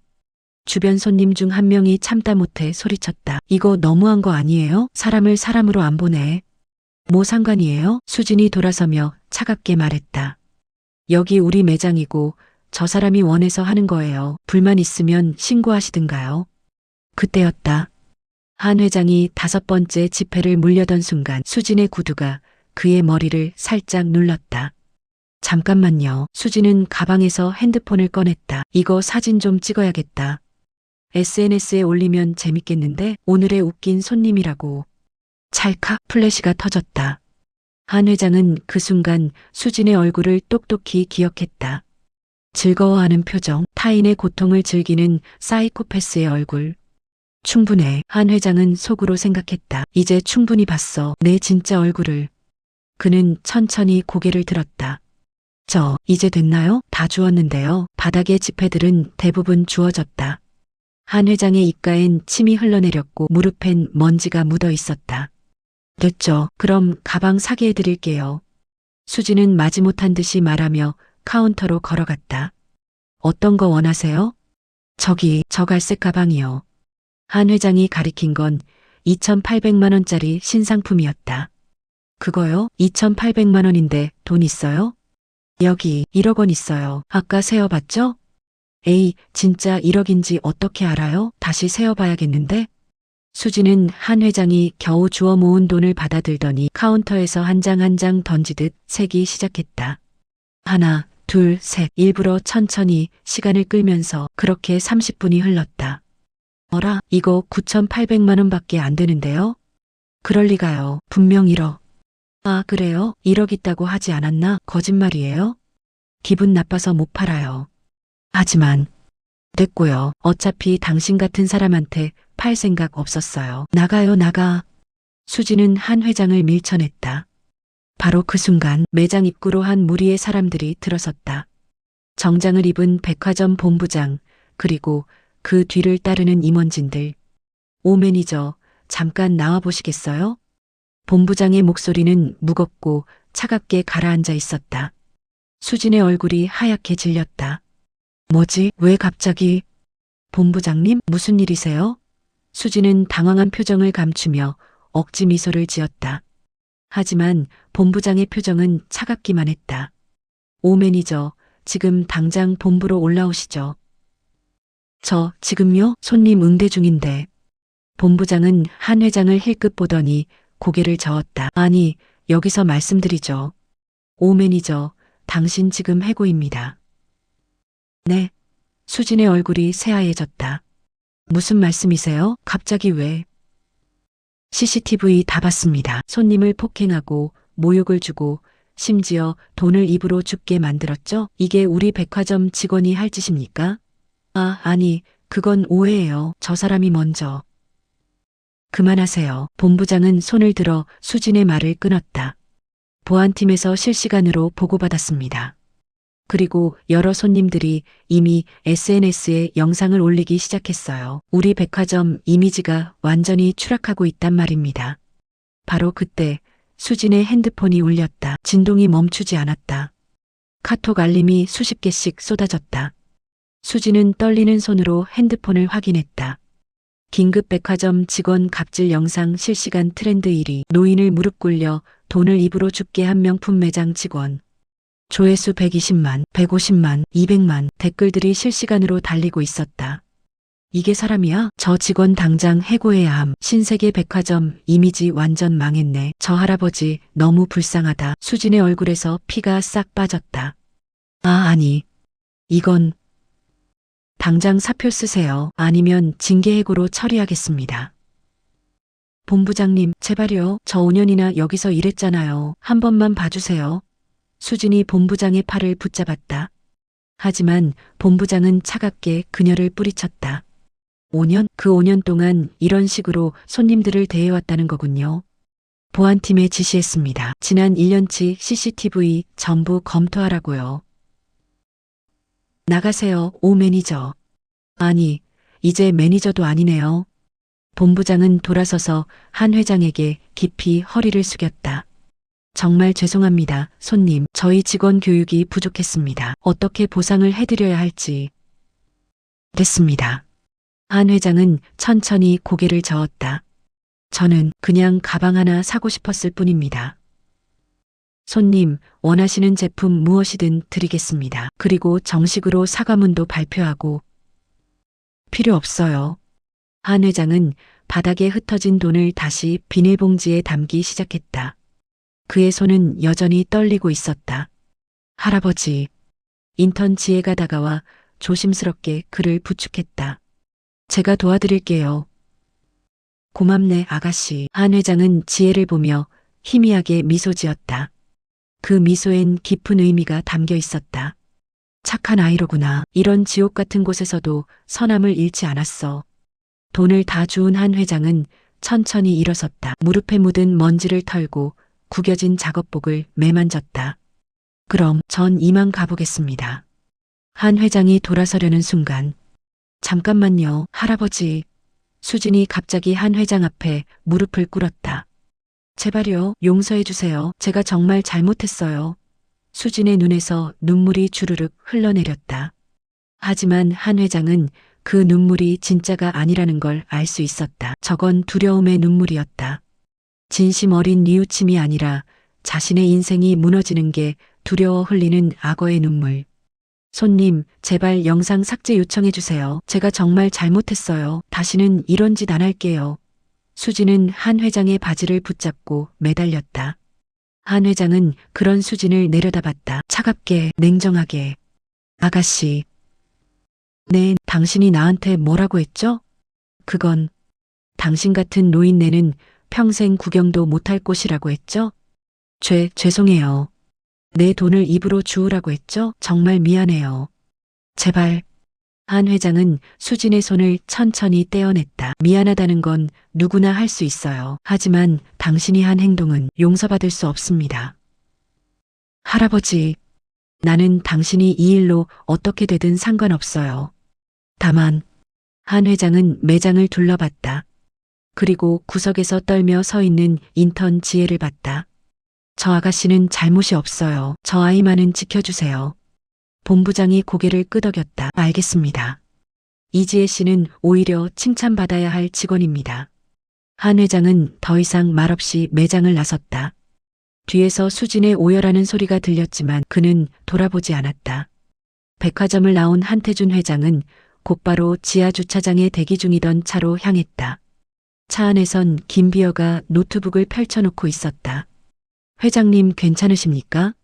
주변 손님 중 한 명이 참다 못해 소리쳤다. 이거 너무한 거 아니에요? 사람을 사람으로 안 보네. 뭐 상관이에요? 수진이 돌아서며 차갑게 말했다. 여기 우리 매장이고 저 사람이 원해서 하는 거예요. 불만 있으면 신고하시든가요. 그때였다. 한 회장이 5번째 지폐를 물려던 순간 수진의 구두가 그의 머리를 살짝 눌렀다. 잠깐만요. 수진은 가방에서 핸드폰을 꺼냈다. 이거 사진 좀 찍어야겠다. SNS에 올리면 재밌겠는데 오늘의 웃긴 손님이라고. 찰칵 플래시가 터졌다. 한 회장은 그 순간 수진의 얼굴을 똑똑히 기억했다. 즐거워하는 표정, 타인의 고통을 즐기는 사이코패스의 얼굴. 충분해. 한 회장은 속으로 생각했다. 이제 충분히 봤어. 내 진짜 얼굴을. 그는 천천히 고개를 들었다. 이제 됐나요? 다 주웠는데요. 바닥의 지폐들은 대부분 주워졌다. 한 회장의 입가엔 침이 흘러내렸고 무릎엔 먼지가 묻어 있었다. 됐죠. 그럼 가방 사게 해드릴게요. 수지는 마지못한 듯이 말하며 카운터로 걸어갔다. 어떤 거 원하세요? 저 갈색 가방이요. 한 회장이 가리킨 건 2,800만 원짜리 신상품이었다. 그거요? 2,800만 원인데 돈 있어요? 여기 1억 원 있어요. 아까 세어봤죠? 에이, 진짜 1억인지 어떻게 알아요? 다시 세어봐야겠는데? 수지는 한 회장이 겨우 주워 모은 돈을 받아들더니 카운터에서 한 장 한 장 던지듯 세기 시작했다. 하나, 둘, 셋. 일부러 천천히 시간을 끌면서 그렇게 30분이 흘렀다. 어라, 이거 9,800만 원밖에 안 되는데요? 그럴 리가요. 분명 1억. 아, 그래요? 1억 있다고 하지 않았나? 거짓말이에요? 기분 나빠서 못 팔아요. 하지만 됐고요. 어차피 당신 같은 사람한테 팔 생각 없었어요. 나가요, 나가. 수지는 한 회장을 밀쳐냈다. 바로 그 순간 매장 입구로 한 무리의 사람들이 들어섰다. 정장을 입은 백화점 본부장, 그리고 그 뒤를 따르는 임원진들. 오 매니저, 잠깐 나와 보시겠어요? 본부장의 목소리는 무겁고 차갑게 가라앉아 있었다. 수진의 얼굴이 하얗게 질렸다. 뭐지? 왜 갑자기? 본부장님, 무슨 일이세요? 수진은 당황한 표정을 감추며 억지 미소를 지었다. 하지만 본부장의 표정은 차갑기만 했다. 오 매니저, 지금 당장 본부로 올라오시죠. 지금요? 손님 응대 중인데. 본부장은 한 회장을 힐끗 보더니 고개를 저었다. 아니, 여기서 말씀드리죠. 오 매니저, 당신 지금 해고입니다. 네. 수진의 얼굴이 새하얘졌다. 무슨 말씀이세요? 갑자기 왜? CCTV 다 봤습니다. 손님을 폭행하고 모욕을 주고 심지어 돈을 입으로 줍게 만들었죠? 이게 우리 백화점 직원이 할 짓입니까? 아니, 그건 오해예요. 저 사람이 먼저. 그만하세요. 본부장은 손을 들어 수진의 말을 끊었다. 보안팀에서 실시간으로 보고받았습니다. 그리고 여러 손님들이 이미 SNS에 영상을 올리기 시작했어요. 우리 백화점 이미지가 완전히 추락하고 있단 말입니다. 바로 그때 수진의 핸드폰이 울렸다. 진동이 멈추지 않았다. 카톡 알림이 수십 개씩 쏟아졌다. 수진은 떨리는 손으로 핸드폰을 확인했다. 긴급 백화점 직원 갑질 영상 실시간 트렌드 1위. 노인을 무릎 꿇려 돈을 입으로 줍게 한 명품 매장 직원. 조회수 120만, 150만, 200만 댓글들이 실시간으로 달리고 있었다. 이게 사람이야? 저 직원 당장 해고해야 함. 신세계 백화점 이미지 완전 망했네. 저 할아버지 너무 불쌍하다. 수진의 얼굴에서 피가 싹 빠졌다. 아니. 이건 당장 사표 쓰세요. 아니면 징계해고로 처리하겠습니다. 본부장님, 제발요. 저 5년이나 여기서 일했잖아요. 한 번만 봐주세요. 수진이 본부장의 팔을 붙잡았다. 하지만 본부장은 차갑게 그녀를 뿌리쳤다. 5년? 그 5년 동안 이런 식으로 손님들을 대해왔다는 거군요. 보안팀에 지시했습니다. 지난 1년치 CCTV 전부 검토하라고요. 나가세요, 오 매니저. 아니, 이제 매니저도 아니네요. 본부장은 돌아서서 한 회장에게 깊이 허리를 숙였다. 정말 죄송합니다, 손님. 저희 직원 교육이 부족했습니다. 어떻게 보상을 해드려야 할지. 됐습니다. 한 회장은 천천히 고개를 저었다. 저는 그냥 가방 하나 사고 싶었을 뿐입니다. 손님, 원하시는 제품 무엇이든 드리겠습니다. 그리고 정식으로 사과문도 발표하고. 필요 없어요. 한 회장은 바닥에 흩어진 돈을 다시 비닐봉지에 담기 시작했다. 그의 손은 여전히 떨리고 있었다. 할아버지. 인턴 지혜가 다가와 조심스럽게 그를 부축했다. 제가 도와드릴게요. 고맙네, 아가씨. 한 회장은 지혜를 보며 희미하게 미소 지었다. 그 미소엔 깊은 의미가 담겨 있었다. 착한 아이로구나. 이런 지옥 같은 곳에서도 선함을 잃지 않았어. 돈을 다 주운 한 회장은 천천히 일어섰다. 무릎에 묻은 먼지를 털고 구겨진 작업복을 매만졌다. 그럼 전 이만 가보겠습니다. 한 회장이 돌아서려는 순간. 잠깐만요, 할아버지. 수진이 갑자기 한 회장 앞에 무릎을 꿇었다. 제발요, 용서해 주세요. 제가 정말 잘못했어요. 수진의 눈에서 눈물이 주르륵 흘러내렸다. 하지만 한 회장은 그 눈물이 진짜가 아니라는 걸 알 수 있었다. 저건 두려움의 눈물이었다. 진심 어린 뉘우침이 아니라 자신의 인생이 무너지는 게 두려워 흘리는 악어의 눈물. 손님, 제발 영상 삭제 요청해 주세요. 제가 정말 잘못했어요. 다시는 이런 짓 안 할게요. 수진은 한 회장의 바지를 붙잡고 매달렸다. 한 회장은 그런 수진을 내려다봤다. 차갑게, 냉정하게. 아가씨. 네, 당신이 나한테 뭐라고 했죠? 그건 당신 같은 노인네는 평생 구경도 못할 곳이라고 했죠? 죄송해요. 내 돈을 입으로 주우라고 했죠? 정말 미안해요. 제발. 한 회장은 수진의 손을 천천히 떼어냈다. 미안하다는 건 누구나 할 수 있어요. 하지만 당신이 한 행동은 용서받을 수 없습니다. 할아버지, 나는 당신이 이 일로 어떻게 되든 상관없어요. 다만, 한 회장은 매장을 둘러봤다. 그리고 구석에서 떨며 서 있는 인턴 지혜를 봤다. 저 아가씨는 잘못이 없어요. 저 아이만은 지켜주세요. 본부장이 고개를 끄덕였다. 알겠습니다. 이지혜 씨는 오히려 칭찬받아야 할 직원입니다. 한 회장은 더 이상 말없이 매장을 나섰다. 뒤에서 수진의 오열하는 소리가 들렸지만 그는 돌아보지 않았다. 백화점을 나온 한태준 회장은 곧바로 지하 주차장에 대기 중이던 차로 향했다. 차 안에선 김비어가 노트북을 펼쳐놓고 있었다. 회장님 괜찮으십니까?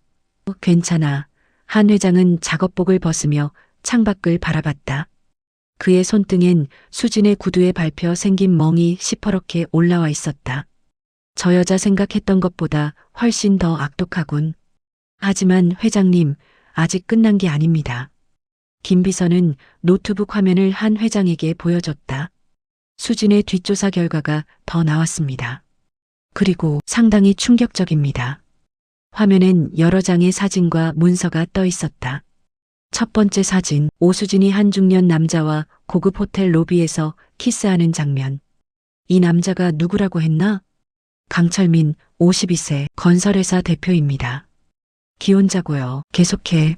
괜찮아. 한 회장은 작업복을 벗으며 창밖을 바라봤다. 그의 손등엔 수진의 구두에 밟혀 생긴 멍이 시퍼렇게 올라와 있었다. 저 여자 생각했던 것보다 훨씬 더 악독하군. 하지만 회장님, 아직 끝난 게 아닙니다. 김 비서는 노트북 화면을 한 회장에게 보여줬다. 수진의 뒷조사 결과가 더 나왔습니다. 그리고 상당히 충격적입니다. 화면엔 여러 장의 사진과 문서가 떠 있었다. 첫 번째 사진, 오수진이 한 중년 남자와 고급 호텔 로비에서 키스하는 장면. 이 남자가 누구라고 했나? 강철민, 52세, 건설회사 대표입니다. 기혼자고요. 계속해.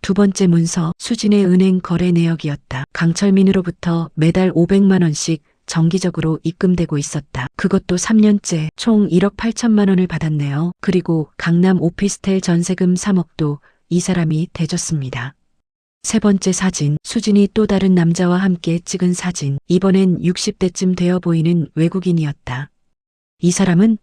두 번째 문서, 수진의 은행 거래 내역이었다. 강철민으로부터 매달 500만 원씩 정기적으로 입금되고 있었다. 그것도 3년째 총 1억 8천만 원을 받았네요. 그리고 강남 오피스텔 전세금 3억도 이 사람이 대줬습니다. 세 번째 사진, 수진이 또 다른 남자와 함께 찍은 사진. 이번엔 60대쯤 되어 보이는 외국인이었다. 이 사람은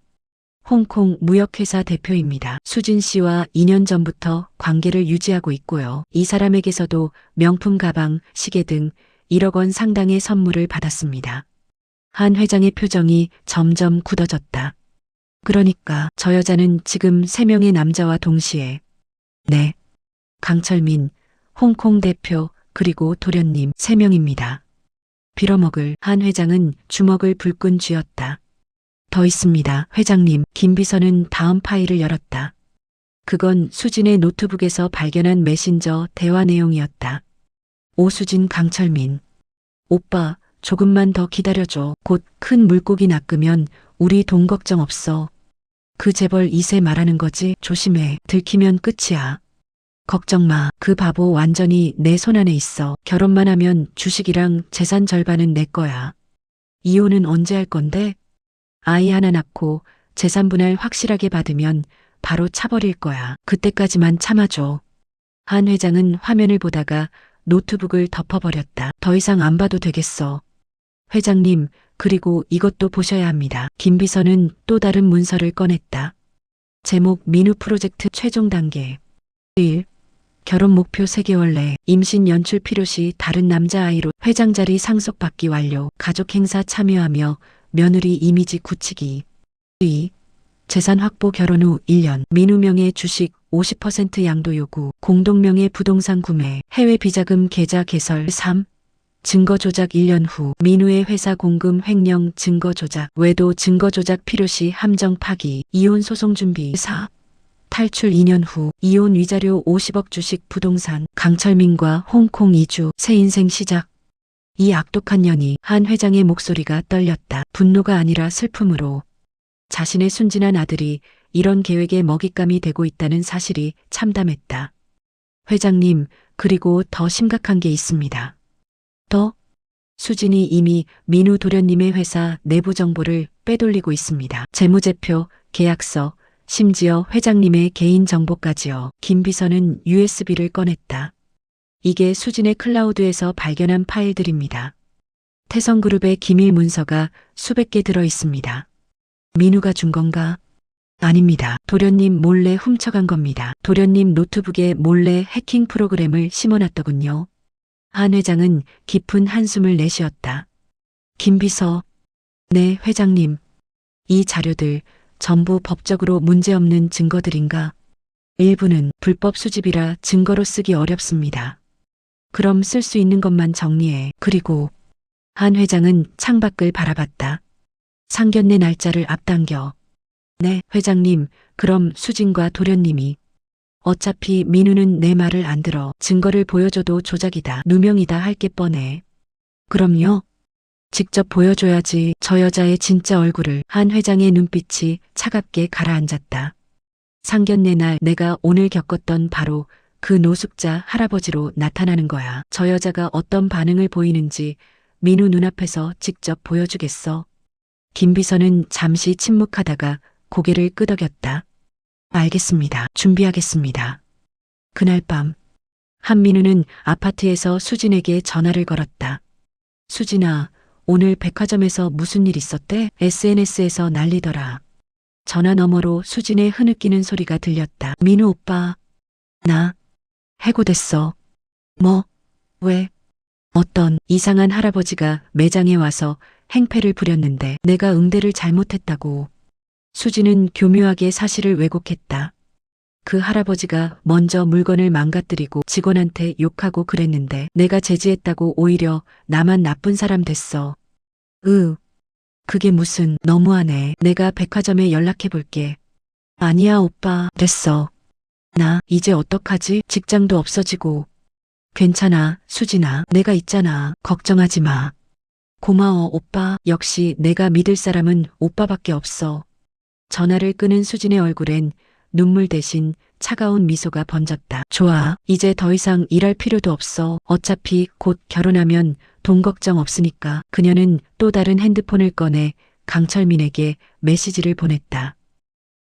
홍콩 무역회사 대표입니다. 수진 씨와 2년 전부터 관계를 유지하고 있고요. 이 사람에게서도 명품 가방, 시계 등 1억 원 상당의 선물을 받았습니다. 한 회장의 표정이 점점 굳어졌다. 그러니까 저 여자는 지금 3명의 남자와 동시에. 네. 강철민, 홍콩 대표, 그리고 도련님 3명입니다. 빌어먹을. 한 회장은 주먹을 불끈 쥐었다. 더 있습니다, 회장님. 김 비서는 다음 파일을 열었다. 그건 수진의 노트북에서 발견한 메신저 대화 내용이었다. 오수진, 강철민. 오빠, 조금만 더 기다려줘. 곧 큰 물고기 낚으면 우리 돈 걱정 없어. 그 재벌 2세 말하는 거지? 조심해. 들키면 끝이야. 걱정 마. 그 바보 완전히 내 손 안에 있어. 결혼만 하면 주식이랑 재산 절반은 내 거야. 이혼은 언제 할 건데? 아이 하나 낳고 재산 분할 확실하게 받으면 바로 차버릴 거야. 그때까지만 참아줘. 한 회장은 화면을 보다가 노트북을 덮어버렸다. 더 이상 안 봐도 되겠어. 회장님, 그리고 이것도 보셔야 합니다. 김 비서는 또 다른 문서를 꺼냈다. 제목 민우 프로젝트 최종 단계. 1. 결혼 목표 3개월 내 임신 연출 필요시 다른 남자아이로 회장 자리 상속받기 완료. 가족 행사 참여하며 며느리 이미지 굳히기. 2. 재산 확보 결혼 후 1년 민우 명의 주식 50% 양도 요구. 공동 명의 부동산 구매. 해외 비자금 계좌 개설. 3. 증거 조작 1년 후 민우의 회사 공금 횡령 증거 조작. 외도 증거 조작 필요시 함정 파기. 이혼 소송 준비. 4. 탈출 2년 후 이혼 위자료 50억 주식 부동산. 강철민과 홍콩 이주. 새 인생 시작. 이 악독한 년이 한 회장의 목소리가 떨렸다. 분노가 아니라 슬픔으로. 자신의 순진한 아들이 이런 계획에 먹잇감이 되고 있다는 사실이 참담했다. 회장님, 그리고 더 심각한 게 있습니다. 또? 수진이 이미 민우 도련님의 회사 내부 정보를 빼돌리고 있습니다. 재무제표, 계약서, 심지어 회장님의 개인 정보까지요. 김 비서는 USB를 꺼냈다. 이게 수진의 클라우드에서 발견한 파일들입니다. 태성그룹의 기밀 문서가 수백 개 들어 있습니다. 민우가 준 건가? 아닙니다. 도련님 몰래 훔쳐간 겁니다. 도련님 노트북에 몰래 해킹 프로그램을 심어놨더군요. 한 회장은 깊은 한숨을 내쉬었다. 김 비서. 네, 회장님. 이 자료들 전부 법적으로 문제없는 증거들인가? 일부는 불법 수집이라 증거로 쓰기 어렵습니다. 그럼 쓸 수 있는 것만 정리해. 그리고 한 회장은 창밖을 바라봤다. 상견례 날짜를 앞당겨. 네, 회장님, 그럼 수진과 도련님이. 어차피 민우는 내 말을 안 들어. 증거를 보여줘도 조작이다. 누명이다 할 게 뻔해. 그럼요. 직접 보여줘야지. 저 여자의 진짜 얼굴을. 한 회장의 눈빛이 차갑게 가라앉았다. 상견례 날 내가 오늘 겪었던 바로 그 노숙자 할아버지로 나타나는 거야. 저 여자가 어떤 반응을 보이는지 민우 눈앞에서 직접 보여주겠어. 김 비서는 잠시 침묵하다가 고개를 끄덕였다. 알겠습니다. 준비하겠습니다. 그날 밤 한민우는 아파트에서 수진에게 전화를 걸었다. 수진아, 오늘 백화점에서 무슨 일 있었대? SNS에서 난리더라. 전화 너머로 수진의 흐느끼는 소리가 들렸다. 민우 오빠, 나 해고됐어. 뭐? 왜? 어떤 이상한 할아버지가 매장에 와서 행패를 부렸는데 내가 응대를 잘못했다고. 수진은 교묘하게 사실을 왜곡했다. 그 할아버지가 먼저 물건을 망가뜨리고 직원한테 욕하고 그랬는데 내가 제지했다고 오히려 나만 나쁜 사람 됐어. 그게 무슨. 너무하네. 내가 백화점에 연락해 볼게. 아니야 오빠. 됐어. 나 이제 어떡하지? 직장도 없어지고. 괜찮아, 수진아. 내가 있잖아. 걱정하지 마. 고마워, 오빠. 역시 내가 믿을 사람은 오빠밖에 없어. 전화를 끄는 수진의 얼굴엔 눈물 대신 차가운 미소가 번졌다. 좋아. 이제 더 이상 일할 필요도 없어. 어차피 곧 결혼하면 돈 걱정 없으니까. 그녀는 또 다른 핸드폰을 꺼내 강철민에게 메시지를 보냈다.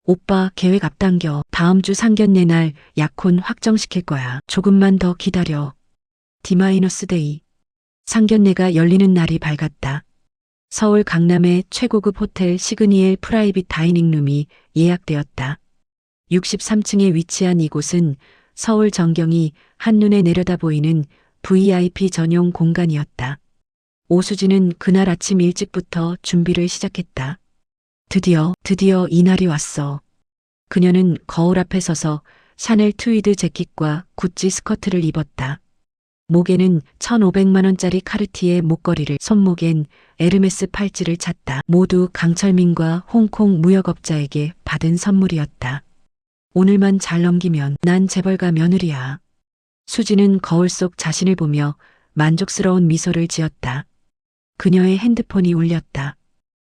오빠 계획 앞당겨. 다음 주 상견례 날 약혼 확정시킬 거야. 조금만 더 기다려. D-데이. 상견례가 열리는 날이 밝았다. 서울 강남의 최고급 호텔 시그니엘 프라이빗 다이닝룸이 예약되었다. 63층에 위치한 이곳은 서울 전경이 한눈에 내려다 보이는 VIP 전용 공간이었다. 오수진은 그날 아침 일찍부터 준비를 시작했다. 드디어 이날이 왔어. 그녀는 거울 앞에 서서 샤넬 트위드 재킷과 구찌 스커트를 입었다. 목에는 1,500만 원짜리 카르티에 목걸이를, 손목엔 에르메스 팔찌를 찼다. 모두 강철민과 홍콩 무역업자에게 받은 선물이었다. 오늘만 잘 넘기면 난 재벌가 며느리야. 수지는 거울 속 자신을 보며 만족스러운 미소를 지었다. 그녀의 핸드폰이 울렸다.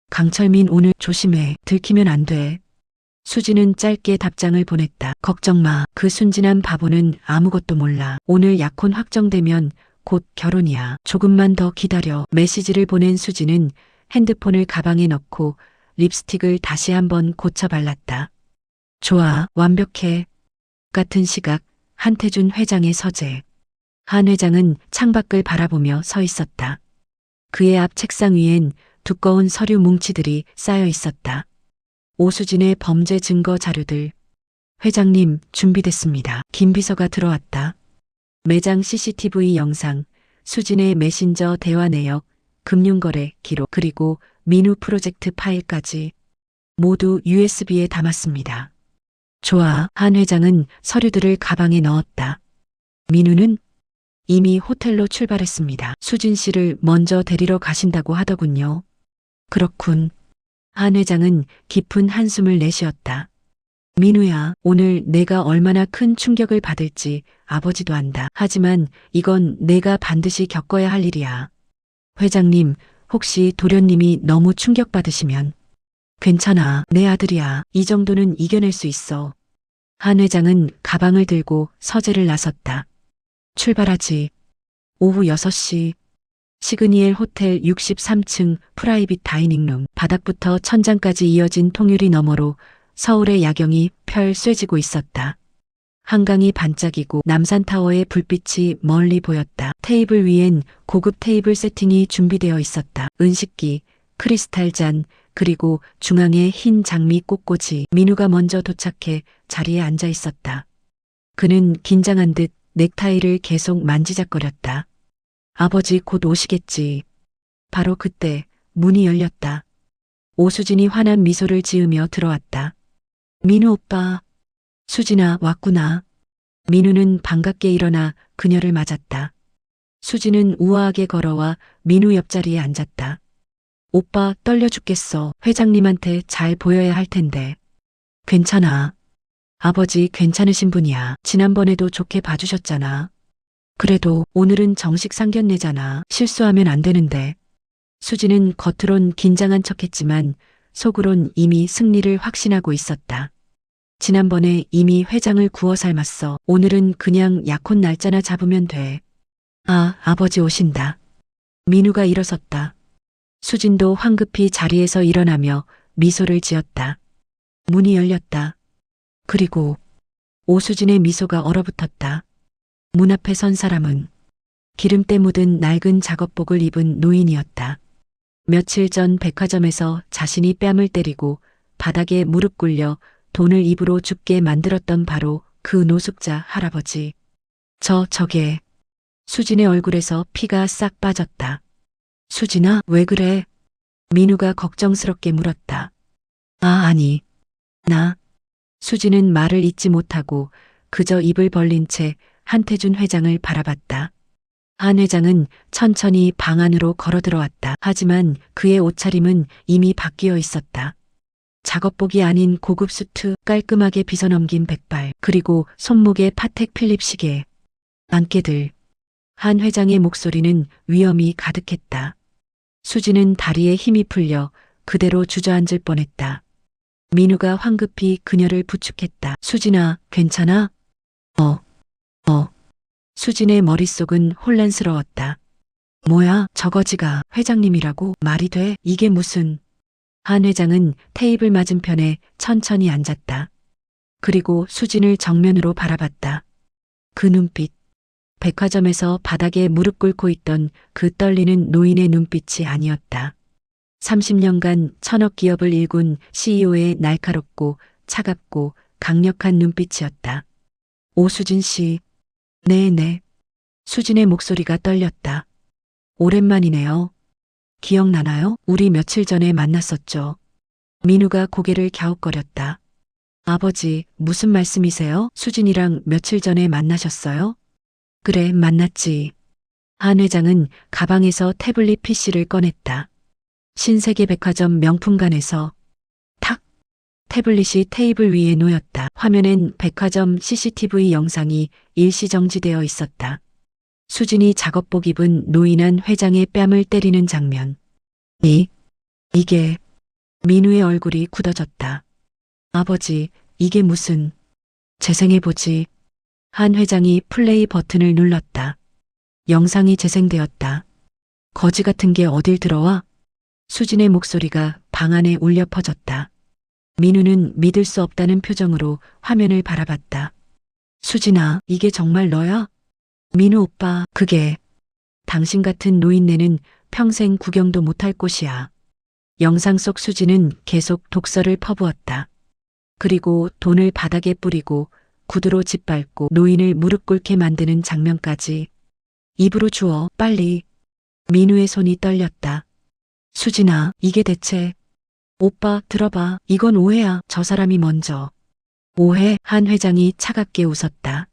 강철민 오늘 조심해. 들키면 안 돼. 수지는 짧게 답장을 보냈다. 걱정 마. 그 순진한 바보는 아무것도 몰라. 오늘 약혼 확정되면 곧 결혼이야. 조금만 더 기다려. 메시지를 보낸 수지는 핸드폰을 가방에 넣고 립스틱을 다시 한번 고쳐 발랐다. 좋아, 완벽해. 같은 시각 한태준 회장의 서재. 한 회장은 창밖을 바라보며 서 있었다. 그의 앞 책상 위엔 두꺼운 서류 뭉치들이 쌓여 있었다. 오수진의 범죄 증거 자료들. 회장님, 준비됐습니다. 김 비서가 들어왔다. 매장 CCTV 영상, 수진의 메신저 대화 내역, 금융거래 기록, 그리고 민우 프로젝트 파일까지 모두 USB에 담았습니다. 좋아, 한 회장은 서류들을 가방에 넣었다. 민우는 이미 호텔로 출발했습니다. 수진 씨를 먼저 데리러 가신다고 하더군요. 그렇군. 한 회장은 깊은 한숨을 내쉬었다. 민우야, 오늘 내가 얼마나 큰 충격을 받을지 아버지도 안다. 하지만 이건 내가 반드시 겪어야 할 일이야. 회장님, 혹시 도련님이 너무 충격받으시면. 괜찮아, 내 아들이야. 이 정도는 이겨낼 수 있어. 한 회장은 가방을 들고 서재를 나섰다. 출발하지. 오후 6시. 시그니엘 호텔 63층 프라이빗 다이닝룸. 바닥부터 천장까지 이어진 통유리 너머로 서울의 야경이 펼 쇠지고 있었다. 한강이 반짝이고 남산타워의 불빛이 멀리 보였다. 테이블 위엔 고급 테이블 세팅이 준비되어 있었다. 은식기, 크리스탈 잔, 그리고 중앙에 흰 장미 꽃꽂이. 민우가 먼저 도착해 자리에 앉아 있었다. 그는 긴장한 듯 넥타이를 계속 만지작거렸다. 아버지 곧 오시겠지. 바로 그때 문이 열렸다. 오수진이 환한 미소를 지으며 들어왔다. 민우 오빠. 수진아, 왔구나. 민우는 반갑게 일어나 그녀를 맞았다. 수진은 우아하게 걸어와 민우 옆자리에 앉았다. 오빠, 떨려 죽겠어. 회장님한테 잘 보여야 할 텐데. 괜찮아. 아버지 괜찮으신 분이야. 지난번에도 좋게 봐주셨잖아. 그래도 오늘은 정식 상견례잖아. 실수하면 안 되는데. 수지는 겉으론 긴장한 척했지만 속으론 이미 승리를 확신하고 있었다. 지난번에 이미 회장을 구워 삶았어. 오늘은 그냥 약혼 날짜나 잡으면 돼. 아, 아버지 오신다. 민우가 일어섰다. 수진도 황급히 자리에서 일어나며 미소를 지었다. 문이 열렸다. 그리고 오수진의 미소가 얼어붙었다. 문 앞에 선 사람은 기름때 묻은 낡은 작업복을 입은 노인이었다. 며칠 전 백화점에서 자신이 뺨을 때리고 바닥에 무릎 꿇려 돈을 입으로 줍게 만들었던 바로 그 노숙자 할아버지. 저게. 수진의 얼굴에서 피가 싹 빠졌다. 수진아, 왜 그래? 민우가 걱정스럽게 물었다. 아니. 나. 수진은 말을 잇지 못하고 그저 입을 벌린 채 한태준 회장을 바라봤다. 한 회장은 천천히 방 안으로 걸어 들어왔다. 하지만 그의 옷차림은 이미 바뀌어 있었다. 작업복이 아닌 고급 수트, 깔끔하게 빗어넘긴 백발, 그리고 손목에 파텍 필립 시계. 안개들. 한 회장의 목소리는 위험이 가득했다. 수지는 다리에 힘이 풀려 그대로 주저앉을 뻔했다. 민우가 황급히 그녀를 부축했다. 수진아, 괜찮아? 수진의 머릿속은 혼란스러웠다. 뭐야, 저거지가 회장님이라고? 말이 돼? 이게 무슨... 한 회장은 테이블 맞은편에 천천히 앉았다. 그리고 수진을 정면으로 바라봤다. 그 눈빛. 백화점에서 바닥에 무릎 꿇고 있던 그 떨리는 노인의 눈빛이 아니었다. 30년간 천억 기업을 일군 CEO의 날카롭고 차갑고 강력한 눈빛이었다. 오수진 씨. 네네. 수진의 목소리가 떨렸다. 오랜만이네요. 기억나나요? 우리 며칠 전에 만났었죠. 민우가 고개를 갸웃거렸다. 아버지, 무슨 말씀이세요? 수진이랑 며칠 전에 만나셨어요? 그래, 만났지. 한 회장은 가방에서 태블릿 PC를 꺼냈다. 신세계 백화점 명품관에서 탁! 태블릿이 테이블 위에 놓였다. 화면엔 백화점 CCTV 영상이 일시 정지되어 있었다. 수진이 작업복 입은 노인한 회장의 뺨을 때리는 장면. 이게 민우의 얼굴이 굳어졌다. 아버지, 이게 무슨... 재생해보지. 한 회장이 플레이 버튼을 눌렀다. 영상이 재생되었다. 거지 같은 게 어딜 들어와? 수진의 목소리가 방 안에 울려 퍼졌다. 민우는 믿을 수 없다는 표정으로 화면을 바라봤다. 수진아, 이게 정말 너야? 민우 오빠, 그게 당신 같은 노인네는 평생 구경도 못할 곳이야. 영상 속 수진은 계속 독서를 퍼부었다. 그리고 돈을 바닥에 뿌리고 구두로 짓밟고 노인을 무릎 꿇게 만드는 장면까지. 입으로 주워, 빨리. 민우의 손이 떨렸다. 수진아, 이게 대체... 오빠, 들어봐. 이건 오해야. 저 사람이 먼저. 오해? 한 회장이 차갑게 웃었다.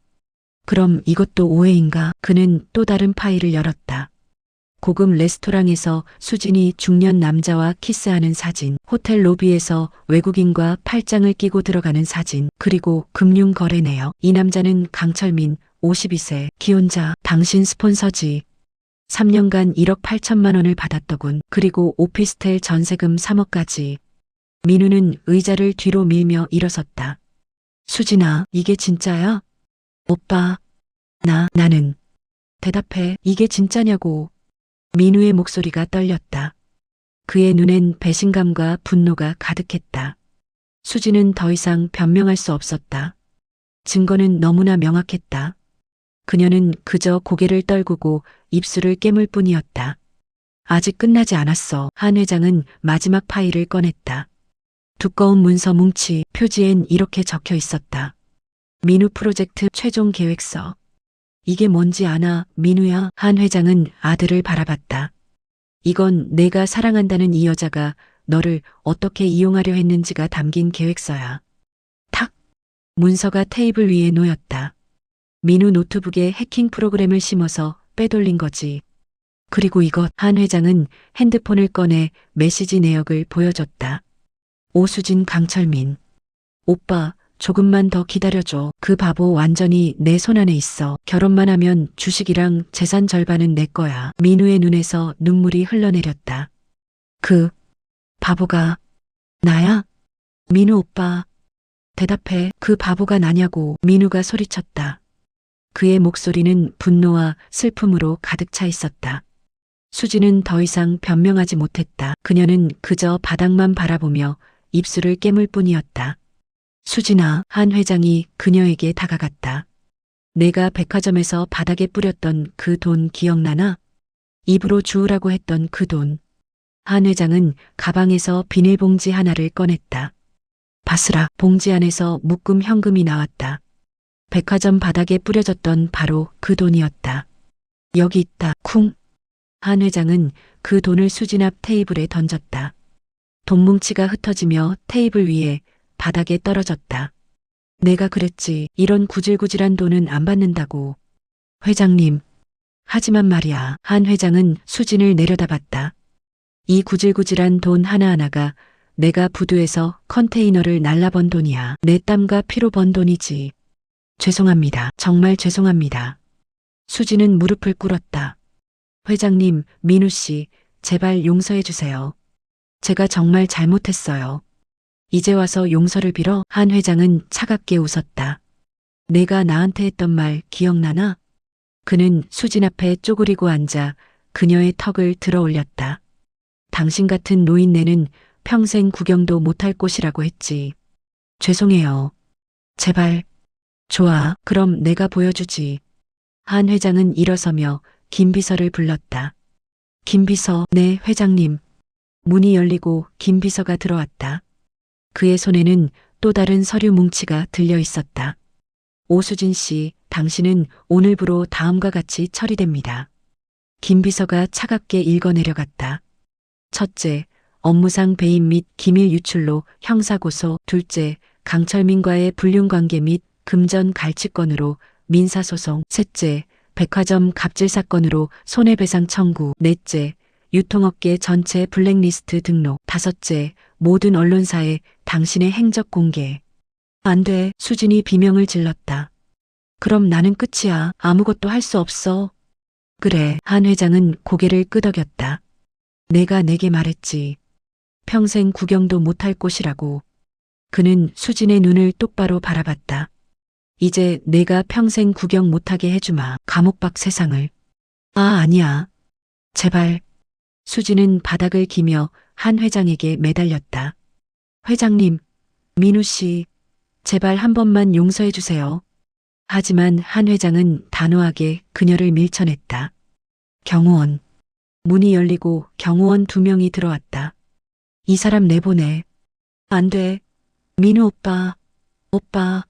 그럼 이것도 오해인가? 그는 또 다른 파일을 열었다. 고급 레스토랑에서 수진이 중년 남자와 키스하는 사진, 호텔 로비에서 외국인과 팔짱을 끼고 들어가는 사진, 그리고 금융거래네요. 이 남자는 강철민, 52세, 기혼자, 당신 스폰서지. 3년간 1억 8천만 원을 받았더군. 그리고 오피스텔 전세금 3억까지. 민우는 의자를 뒤로 밀며 일어섰다. 수진아, 이게 진짜야? 오빠, 나는. 대답해, 이게 진짜냐고. 민우의 목소리가 떨렸다. 그의 눈엔 배신감과 분노가 가득했다. 수진은 더 이상 변명할 수 없었다. 증거는 너무나 명확했다. 그녀는 그저 고개를 떨구고 입술을 깨물 뿐이었다. 아직 끝나지 않았어. 한 회장은 마지막 파일을 꺼냈다. 두꺼운 문서 뭉치, 표지엔 이렇게 적혀 있었다. 민우 프로젝트 최종 계획서. 이게 뭔지 아나, 민우야? 한 회장은 아들을 바라봤다. 이건 내가 사랑한다는 이 여자가 너를 어떻게 이용하려 했는지가 담긴 계획서야. 탁! 문서가 테이블 위에 놓였다. 민우 노트북에 해킹 프로그램을 심어서 빼돌린 거지. 그리고 이것, 한 회장은 핸드폰을 꺼내 메시지 내역을 보여줬다. 오수진, 강철민. 오빠, 조금만 더 기다려줘. 그 바보 완전히 내 손 안에 있어. 결혼만 하면 주식이랑 재산 절반은 내 거야. 민우의 눈에서 눈물이 흘러내렸다. 그 바보가 나야? 민우 오빠. 대답해. 그 바보가 나냐고. 민우가 소리쳤다. 그의 목소리는 분노와 슬픔으로 가득 차 있었다. 수지는 더 이상 변명하지 못했다. 그녀는 그저 바닥만 바라보며 입술을 깨물 뿐이었다. 수진아, 한 회장이 그녀에게 다가갔다. 내가 백화점에서 바닥에 뿌렸던 그 돈 기억나나? 입으로 주우라고 했던 그 돈. 한 회장은 가방에서 비닐봉지 하나를 꺼냈다. 바스락, 봉지 안에서 묶음 현금이 나왔다. 백화점 바닥에 뿌려졌던 바로 그 돈이었다. 여기 있다, 쿵. 한 회장은 그 돈을 수진 앞 테이블에 던졌다. 돈뭉치가 흩어지며 테이블 위에 바닥에 떨어졌다. 내가 그랬지. 이런 구질구질한 돈은 안 받는다고. 회장님. 하지만 말이야. 한 회장은 수진을 내려다봤다. 이 구질구질한 돈 하나하나가 내가 부두에서 컨테이너를 날라번 돈이야. 내 땀과 피로 번 돈이지. 죄송합니다. 정말 죄송합니다. 수진은 무릎을 꿇었다. 회장님, 민우 씨, 제발 용서해 주세요. 제가 정말 잘못했어요. 이제 와서 용서를 빌어. 한 회장은 차갑게 웃었다. 내가 나한테 했던 말 기억나나? 그는 수진 앞에 쪼그리고 앉아 그녀의 턱을 들어 올렸다. 당신 같은 노인네는 평생 구경도 못할 곳이라고 했지. 죄송해요. 제발. 좋아, 그럼 내가 보여주지. 한 회장은 일어서며 김 비서를 불렀다. 김 비서, 네, 회장님. 문이 열리고 김 비서가 들어왔다. 그의 손에는 또 다른 서류 뭉치가 들려 있었다. 오수진 씨, 당신은 오늘부로 다음과 같이 처리됩니다. 김 비서가 차갑게 읽어내려갔다. 첫째, 업무상 배임 및 기밀 유출로 형사고소. 둘째, 강철민과의 불륜관계 및 금전 갈취권으로 민사소송. 셋째, 백화점 갑질 사건으로 손해배상 청구. 넷째, 유통업계 전체 블랙리스트 등록. 다섯째, 모든 언론사에 당신의 행적 공개. 안 돼. 수진이 비명을 질렀다. 그럼 나는 끝이야. 아무것도 할 수 없어. 그래, 한 회장은 고개를 끄덕였다. 내가 내게 말했지. 평생 구경도 못할 곳이라고. 그는 수진의 눈을 똑바로 바라봤다. 이제 내가 평생 구경 못하게 해주마. 감옥 밖 세상을. 아, 아니야. 제발. 수진은 바닥을 기며 한 회장에게 매달렸다. 회장님, 민우 씨, 제발 한 번만 용서해 주세요. 하지만 한 회장은 단호하게 그녀를 밀쳐냈다. 경호원. 문이 열리고 경호원 2명이 들어왔다. 이 사람 내보내. 안 돼. 민우 오빠. 오빠.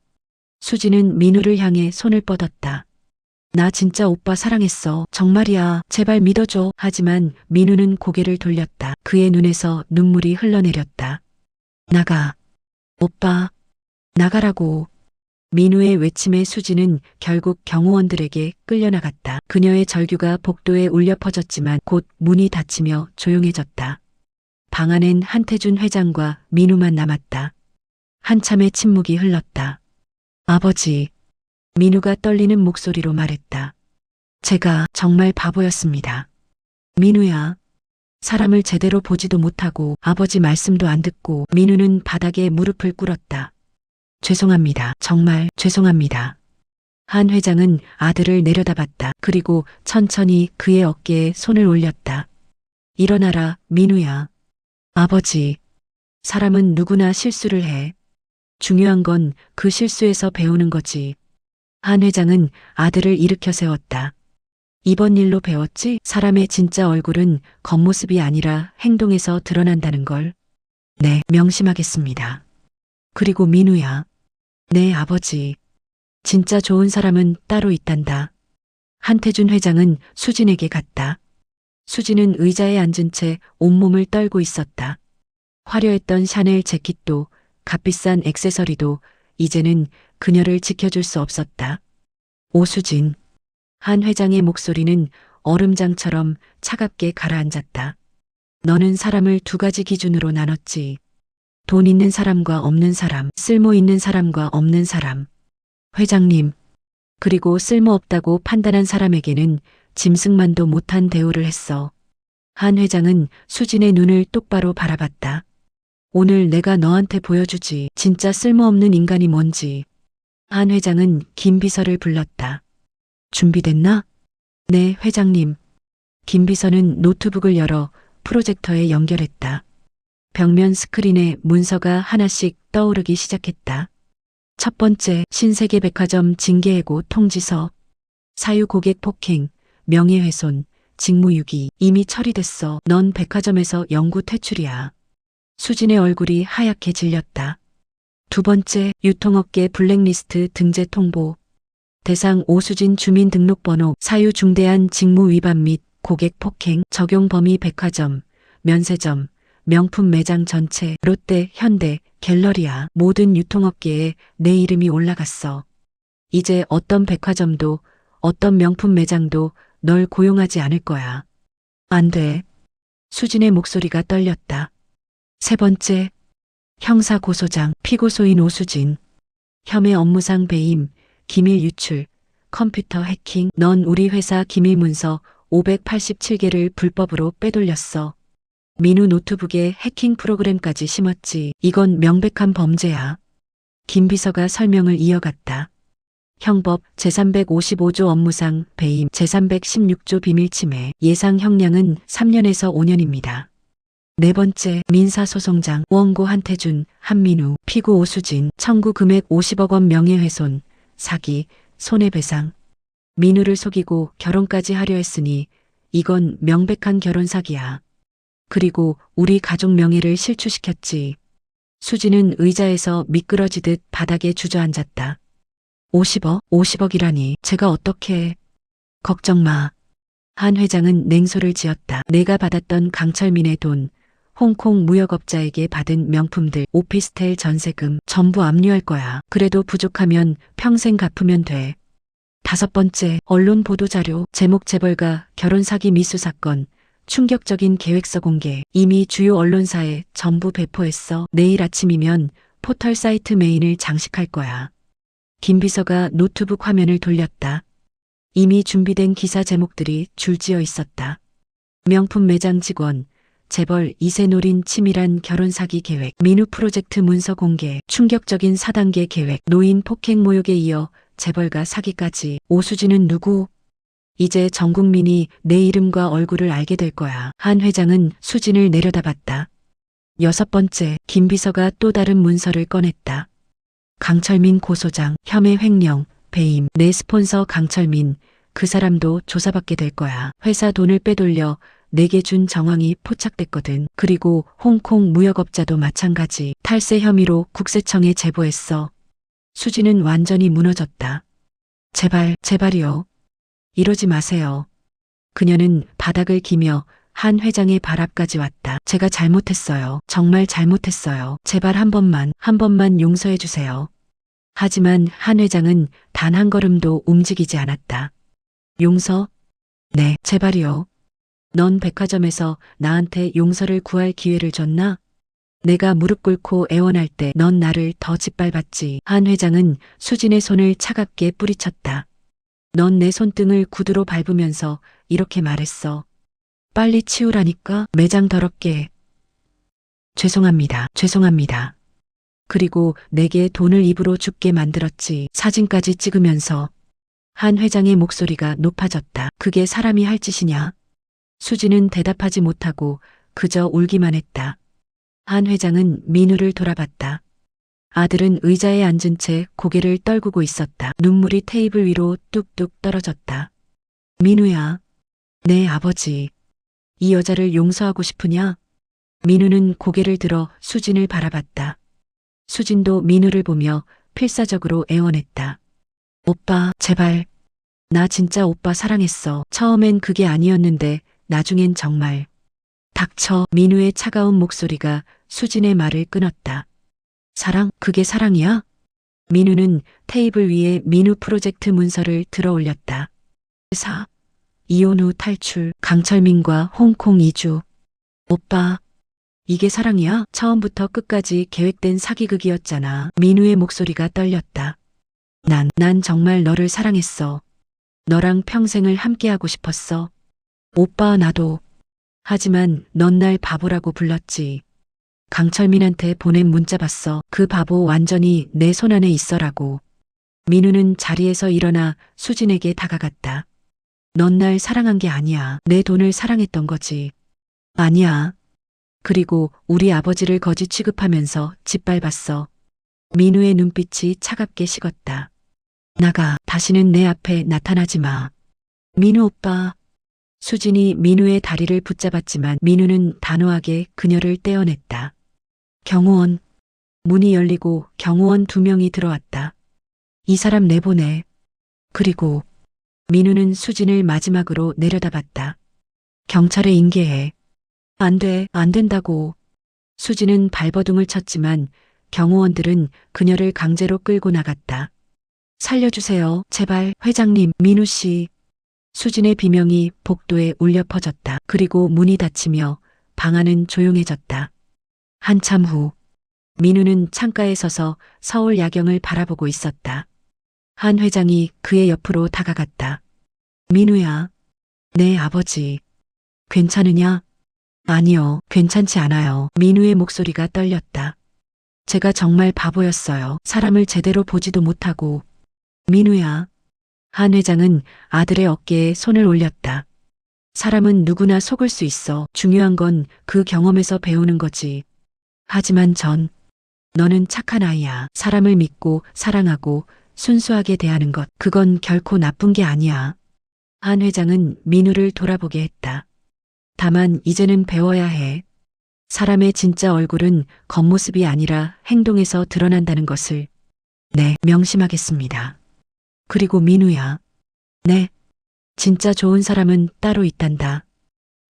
수지는 민우를 향해 손을 뻗었다. 나 진짜 오빠 사랑했어. 정말이야. 제발 믿어줘. 하지만 민우는 고개를 돌렸다. 그의 눈에서 눈물이 흘러내렸다. 나가. 오빠. 나가라고. 민우의 외침에 수지는 결국 경호원들에게 끌려나갔다. 그녀의 절규가 복도에 울려 퍼졌지만 곧 문이 닫히며 조용해졌다. 방 안엔 한태준 회장과 민우만 남았다. 한참의 침묵이 흘렀다. 아버지. 민우가 떨리는 목소리로 말했다. 제가 정말 바보였습니다. 민우야. 사람을 제대로 보지도 못하고 아버지 말씀도 안 듣고. 민우는 바닥에 무릎을 꿇었다. 죄송합니다. 정말 죄송합니다. 한 회장은 아들을 내려다봤다. 그리고 천천히 그의 어깨에 손을 올렸다. 일어나라, 민우야. 아버지. 사람은 누구나 실수를 해. 중요한 건 그 실수에서 배우는 거지. 한 회장은 아들을 일으켜 세웠다. 이번 일로 배웠지? 사람의 진짜 얼굴은 겉모습이 아니라 행동에서 드러난다는 걸. 네, 명심하겠습니다. 그리고 민우야. 네, 아버지. 진짜 좋은 사람은 따로 있단다. 한태준 회장은 수진에게 갔다. 수진은 의자에 앉은 채 온몸을 떨고 있었다. 화려했던 샤넬 재킷도 값비싼 액세서리도 이제는 그녀를 지켜줄 수 없었다. 오수진. 한 회장의 목소리는 얼음장처럼 차갑게 가라앉았다. 너는 사람을 2가지 기준으로 나눴지. 돈 있는 사람과 없는 사람, 쓸모 있는 사람과 없는 사람. 회장님. 그리고 쓸모없다고 판단한 사람에게는 짐승만도 못한 대우를 했어. 한 회장은 수진의 눈을 똑바로 바라봤다. 오늘 내가 너한테 보여주지. 진짜 쓸모없는 인간이 뭔지. 한 회장은 김 비서를 불렀다. 준비됐나? 네, 회장님. 김 비서는 노트북을 열어 프로젝터에 연결했다. 벽면 스크린에 문서가 하나씩 떠오르기 시작했다. 첫 번째, 신세계백화점 징계해고 통지서. 사유 고객 폭행, 명예훼손, 직무유기. 이미 처리됐어. 넌 백화점에서 영구 퇴출이야. 수진의 얼굴이 하얗게 질렸다. 두 번째, 유통업계 블랙리스트 등재 통보. 대상 오수진 주민등록번호, 사유 중대한 직무 위반 및 고객 폭행, 적용 범위 백화점, 면세점, 명품 매장 전체, 롯데, 현대, 갤러리아, 모든 유통업계에 내 이름이 올라갔어. 이제 어떤 백화점도, 어떤 명품 매장도 널 고용하지 않을 거야. 안 돼. 수진의 목소리가 떨렸다. 세 번째, 형사고소장, 피고소인 오수진. 혐의 업무상 배임, 기밀 유출, 컴퓨터 해킹. 넌 우리 회사 기밀 문서 587개를 불법으로 빼돌렸어. 민우 노트북에 해킹 프로그램까지 심었지. 이건 명백한 범죄야. 김 비서가 설명을 이어갔다. 형법 제355조 업무상 배임, 제316조 비밀침해. 예상 형량은 3년에서 5년입니다. 네 번째, 민사소송장, 원고 한태준, 한민우, 피고 오수진, 청구 금액 50억 원 명예훼손, 사기, 손해배상. 민우를 속이고 결혼까지 하려 했으니 이건 명백한 결혼 사기야. 그리고 우리 가족 명예를 실추시켰지. 수진은 의자에서 미끄러지듯 바닥에 주저앉았다. 50억? 50억이라니 제가 어떻게... 걱정 마. 한 회장은 냉소를 지었다. 내가 받았던 강철민의 돈, 홍콩 무역업자에게 받은 명품들, 오피스텔 전세금 전부 압류할 거야. 그래도 부족하면 평생 갚으면 돼. 다섯 번째, 언론 보도자료, 제목 재벌가 결혼 사기 미수 사건, 충격적인 계획서 공개. 이미 주요 언론사에 전부 배포했어. 내일 아침이면 포털 사이트 메인을 장식할 거야. 김 비서가 노트북 화면을 돌렸다. 이미 준비된 기사 제목들이 줄지어 있었다. 명품 매장 직원, 재벌 2세 노린 치밀한 결혼 사기 계획, 민우 프로젝트 문서 공개, 충격적인 4단계 계획, 노인 폭행 모욕에 이어 재벌과 사기까지. 오수진은 누구? 이제 전 국민이 내 이름과 얼굴을 알게 될 거야. 한 회장은 수진을 내려다봤다. 6번째, 김 비서가 또 다른 문서를 꺼냈다. 강철민 고소장, 혐의 횡령, 배임, 내 스폰서 강철민, 그 사람도 조사받게 될 거야. 회사 돈을 빼돌려 내게 준 정황이 포착됐거든. 그리고 홍콩 무역업자도 마찬가지. 탈세 혐의로 국세청에 제보했어. 수지는 완전히 무너졌다. 제발, 제발이요. 이러지 마세요. 그녀는 바닥을 기며 한 회장의 발 앞까지 왔다. 제가 잘못했어요. 정말 잘못했어요. 제발 한 번만 용서해 주세요. 하지만 한 회장은 단 한 걸음도 움직이지 않았다. 용서? 네, 제발이요. 넌 백화점에서 나한테 용서를 구할 기회를 줬나? 내가 무릎 꿇고 애원할 때 넌 나를 더 짓밟았지. 한 회장은 수진의 손을 차갑게 뿌리쳤다. 넌 내 손등을 구두로 밟으면서 이렇게 말했어. 빨리 치우라니까. 매장 더럽게. 죄송합니다. 죄송합니다. 그리고 내게 돈을 입으로 줍게 만들었지. 사진까지 찍으면서. 한 회장의 목소리가 높아졌다. 그게 사람이 할 짓이냐? 수지는 대답하지 못하고 그저 울기만 했다. 한 회장은 민우를 돌아봤다. 아들은 의자에 앉은 채 고개를 떨구고 있었다. 눈물이 테이블 위로 뚝뚝 떨어졌다. 민우야, 내 아버지. 이 여자를 용서하고 싶으냐? 민우는 고개를 들어 수진을 바라봤다. 수진도 민우를 보며 필사적으로 애원했다. 오빠, 제발. 나 진짜 오빠 사랑했어. 처음엔 그게 아니었는데 나중엔 정말. 닥쳐. 민우의 차가운 목소리가 수진의 말을 끊었다. 사랑? 그게 사랑이야? 민우는 테이블 위에 민우 프로젝트 문서를 들어 올렸다. 이혼 후 탈출, 강철민과 홍콩 이주. 오빠, 이게 사랑이야? 처음부터 끝까지 계획된 사기극이었잖아. 민우의 목소리가 떨렸다. 난 정말 너를 사랑했어. 너랑 평생을 함께하고 싶었어. 오빠, 나도. 하지만 넌 날 바보라고 불렀지. 강철민한테 보낸 문자 봤어. 그 바보 완전히 내 손 안에 있어라고. 민우는 자리에서 일어나 수진에게 다가갔다. 넌 날 사랑한 게 아니야. 내 돈을 사랑했던 거지. 아니야. 그리고 우리 아버지를 거지 취급하면서 짓밟았어. 민우의 눈빛이 차갑게 식었다. 나가. 다시는 내 앞에 나타나지 마. 민우 오빠. 수진이 민우의 다리를 붙잡았지만 민우는 단호하게 그녀를 떼어냈다. 경호원. 문이 열리고 경호원 2명이 들어왔다. 이 사람 내보내. 그리고 민우는 수진을 마지막으로 내려다봤다. 경찰에 인계해. 안 돼, 안 된다고. 수진은 발버둥을 쳤지만 경호원들은 그녀를 강제로 끌고 나갔다. 살려주세요. 제발, 회장님, 민우 씨. 수진의 비명이 복도에 울려 퍼졌다. 그리고 문이 닫히며 방 안은 조용해졌다. 한참 후, 민우는 창가에 서서 서울 야경을 바라보고 있었다. 한 회장이 그의 옆으로 다가갔다. 민우야, 내 아버지. 괜찮으냐? 아니요, 괜찮지 않아요. 민우의 목소리가 떨렸다. 제가 정말 바보였어요. 사람을 제대로 보지도 못하고. 민우야. 한 회장은 아들의 어깨에 손을 올렸다. 사람은 누구나 속을 수 있어. 중요한 건 그 경험에서 배우는 거지. 하지만 너는 착한 아이야. 사람을 믿고 사랑하고 순수하게 대하는 것. 그건 결코 나쁜 게 아니야. 한 회장은 민우를 돌아보게 했다. 다만 이제는 배워야 해. 사람의 진짜 얼굴은 겉모습이 아니라 행동에서 드러난다는 것을. 네, 명심하겠습니다. 그리고 민우야. 네. 진짜 좋은 사람은 따로 있단다.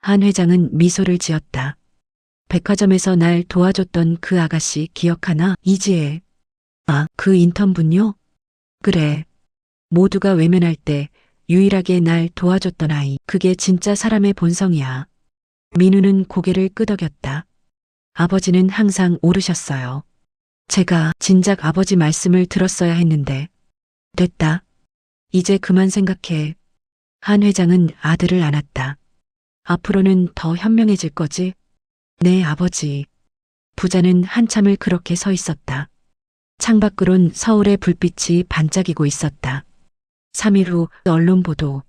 한 회장은 미소를 지었다. 백화점에서 날 도와줬던 그 아가씨 기억하나? 이지혜. 아, 그 인턴분요? 그래. 모두가 외면할 때 유일하게 날 도와줬던 아이. 그게 진짜 사람의 본성이야. 민우는 고개를 끄덕였다. 아버지는 항상 옳으셨어요. 제가 진작 아버지 말씀을 들었어야 했는데. 됐다. 이제 그만 생각해. 한 회장은 아들을 안았다. 앞으로는 더 현명해질 거지? 네, 아버지. 부자는 한참을 그렇게 서 있었다. 창밖으론 서울의 불빛이 반짝이고 있었다. 3일 후 언론 보도.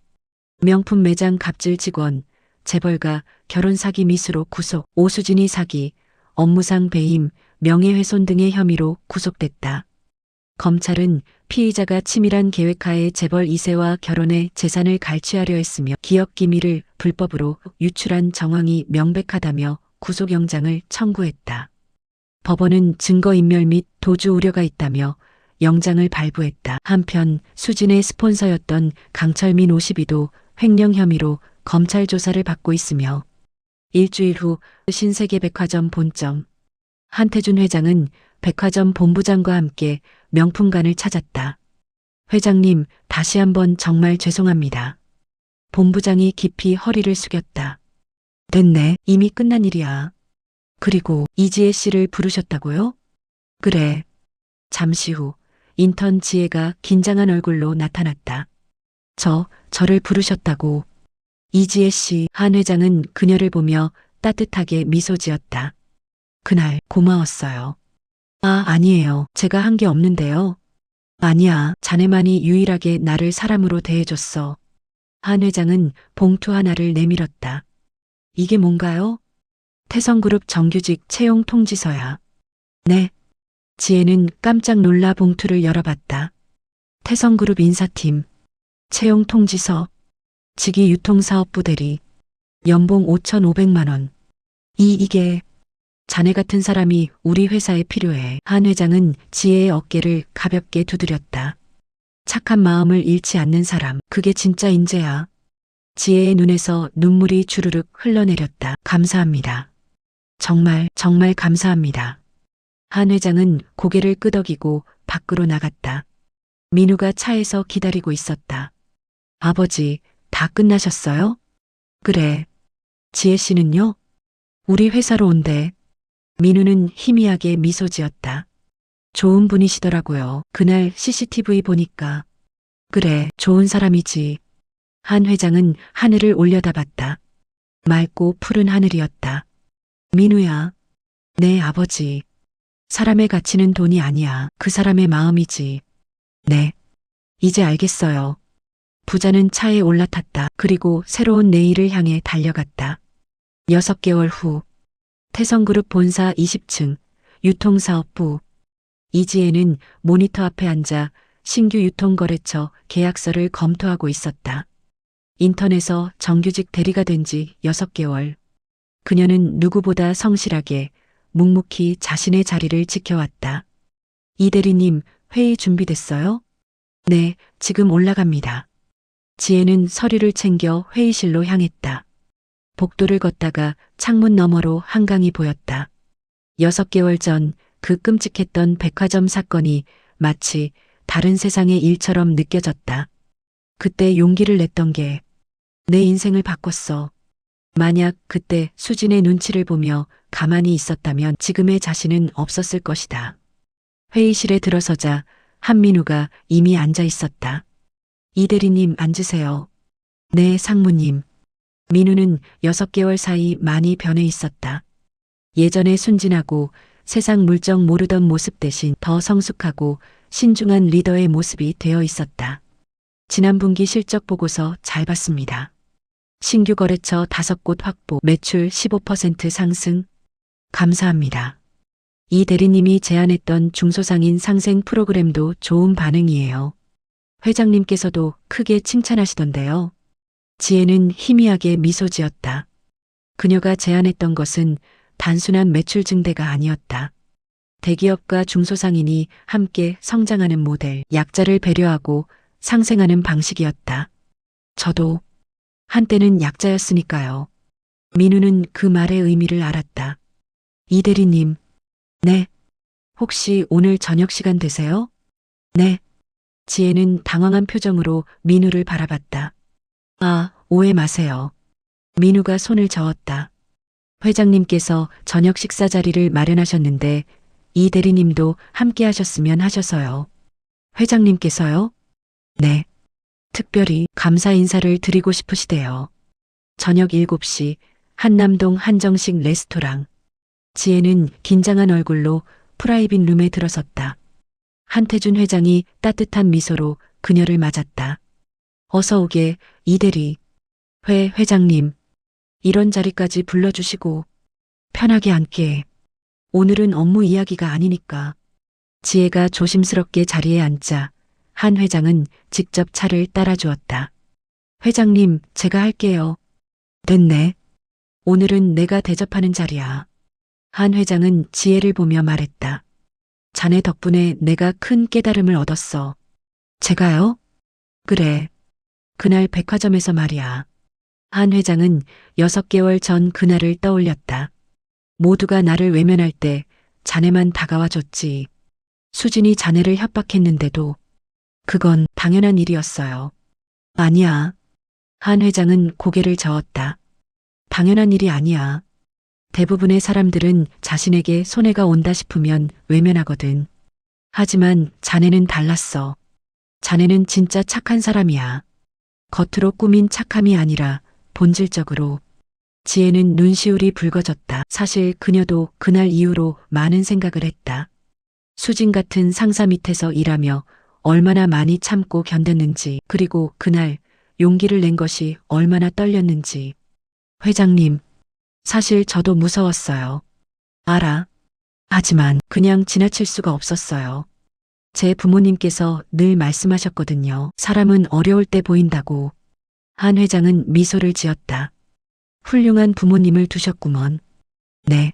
명품 매장 갑질 직원, 재벌가 결혼 사기 미수로 구속, 오수진이 사기, 업무상 배임, 명예훼손 등의 혐의로 구속됐다. 검찰은 피의자가 치밀한 계획하에 재벌 2세와 결혼해 재산을 갈취하려 했으며 기업 기밀을 불법으로 유출한 정황이 명백하다며 구속영장을 청구했다. 법원은 증거인멸 및 도주 우려가 있다며 영장을 발부했다. 한편 수진의 스폰서였던 강철민 52도 횡령 혐의로 검찰 조사를 받고 있으며 일주일 후 신세계백화점 본점. 한태준 회장은 백화점 본부장과 함께 명품관을 찾았다. 회장님, 다시 한번 정말 죄송합니다. 본부장이 깊이 허리를 숙였다. 됐네, 이미 끝난 일이야. 그리고 이지혜 씨를 부르셨다고요? 그래. 잠시 후 인턴 지혜가 긴장한 얼굴로 나타났다. 저를 부르셨다고. 이지혜 씨, 한 회장은 그녀를 보며 따뜻하게 미소 지었다. 그날 고마웠어요. 아니에요. 제가 한 게 없는데요. 아니야, 자네만이 유일하게 나를 사람으로 대해줬어. 한 회장은 봉투 하나를 내밀었다. 이게 뭔가요? 태성그룹 정규직 채용 통지서야. 네. 지혜는 깜짝 놀라 봉투를 열어봤다. 태성그룹 인사팀, 채용 통지서, 직위 유통사업부 대리, 연봉 5,500만 원. 이게 자네 같은 사람이 우리 회사에 필요해. 한 회장은 지혜의 어깨를 가볍게 두드렸다. 착한 마음을 잃지 않는 사람, 그게 진짜 인재야. 지혜의 눈에서 눈물이 주르륵 흘러내렸다. 감사합니다. 정말 감사합니다. 한 회장은 고개를 끄덕이고 밖으로 나갔다. 민우가 차에서 기다리고 있었다. 아버지, 다 끝나셨어요? 그래. 지혜 씨는요? 우리 회사로 온대. 민우는 희미하게 미소 지었다. 좋은 분이시더라고요. 그날 CCTV 보니까. 그래, 좋은 사람이지. 한 회장은 하늘을 올려다봤다. 맑고 푸른 하늘이었다. 민우야. 네, 아버지. 사람의 가치는 돈이 아니야. 그 사람의 마음이지. 네. 이제 알겠어요. 부자는 차에 올라탔다. 그리고 새로운 내일을 향해 달려갔다. 6개월 후 태성그룹 본사 20층 유통사업부. 이지혜는 모니터 앞에 앉아 신규 유통거래처 계약서를 검토하고 있었다. 인턴에서 정규직 대리가 된 지 6개월. 그녀는 누구보다 성실하게 묵묵히 자신의 자리를 지켜왔다. 이 대리님, 회의 준비됐어요? 네, 지금 올라갑니다. 지혜는 서류를 챙겨 회의실로 향했다. 복도를 걷다가 창문 너머로 한강이 보였다. 6개월 전 그 끔찍했던 백화점 사건이 마치 다른 세상의 일처럼 느껴졌다. 그때 용기를 냈던 게 내 인생을 바꿨어. 만약 그때 수진의 눈치를 보며 가만히 있었다면 지금의 자신은 없었을 것이다. 회의실에 들어서자 한민우가 이미 앉아 있었다. 이 대리님 앉으세요. 네, 상무님. 민우는 6개월 사이 많이 변해 있었다. 예전에 순진하고 세상 물정 모르던 모습 대신 더 성숙하고 신중한 리더의 모습이 되어 있었다. 지난 분기 실적 보고서 잘 봤습니다. 신규 거래처 5곳 확보, 매출 15% 상승. 감사합니다. 이 대리님이 제안했던 중소상인 상생 프로그램도 좋은 반응이에요. 회장님께서도 크게 칭찬하시던데요. 지혜는 희미하게 미소 지었다. 그녀가 제안했던 것은 단순한 매출 증대가 아니었다. 대기업과 중소상인이 함께 성장하는 모델, 약자를 배려하고 상생하는 방식이었다. 저도 한때는 약자였으니까요. 민우는 그 말의 의미를 알았다. 이 대리님. 네. 혹시 오늘 저녁 시간 되세요? 네. 지혜는 당황한 표정으로 민우를 바라봤다. 오해 마세요. 민우가 손을 저었다. 회장님께서 저녁 식사 자리를 마련하셨는데 이 대리님도 함께 하셨으면 하셔서요. 회장님께서요? 네. 특별히 감사 인사를 드리고 싶으시대요. 저녁 7시 한남동 한정식 레스토랑. 지혜는 긴장한 얼굴로 프라이빗 룸에 들어섰다. 한태준 회장이 따뜻한 미소로 그녀를 맞았다. 어서 오게, 이대리. 회장님. 이런 자리까지 불러주시고 편하게 앉게. 오늘은 업무 이야기가 아니니까. 지혜가 조심스럽게 자리에 앉자 한 회장은 직접 차를 따라주었다. 회장님, 제가 할게요. 됐네. 오늘은 내가 대접하는 자리야. 한 회장은 지혜를 보며 말했다. 자네 덕분에 내가 큰 깨달음을 얻었어. 제가요? 그래. 그날 백화점에서 말이야. 한 회장은 6개월 전 그날을 떠올렸다. 모두가 나를 외면할 때 자네만 다가와 줬지. 수진이 자네를 협박했는데도 그건 당연한 일이었어요. 아니야. 한 회장은 고개를 저었다. 당연한 일이 아니야. 대부분의 사람들은 자신에게 손해가 온다 싶으면 외면하거든. 하지만 자네는 달랐어. 자네는 진짜 착한 사람이야. 겉으로 꾸민 착함이 아니라 본질적으로. 지혜는 눈시울이 붉어졌다. 사실 그녀도 그날 이후로 많은 생각을 했다. 수진 같은 상사 밑에서 일하며 얼마나 많이 참고 견뎠는지, 그리고 그날 용기를 낸 것이 얼마나 떨렸는지. 회장님, 사실 저도 무서웠어요. 알아. 하지만 그냥 지나칠 수가 없었어요. 제 부모님께서 늘 말씀하셨거든요. 사람은 어려울 때 보인다고. 한 회장은 미소를 지었다. 훌륭한 부모님을 두셨구먼. 네.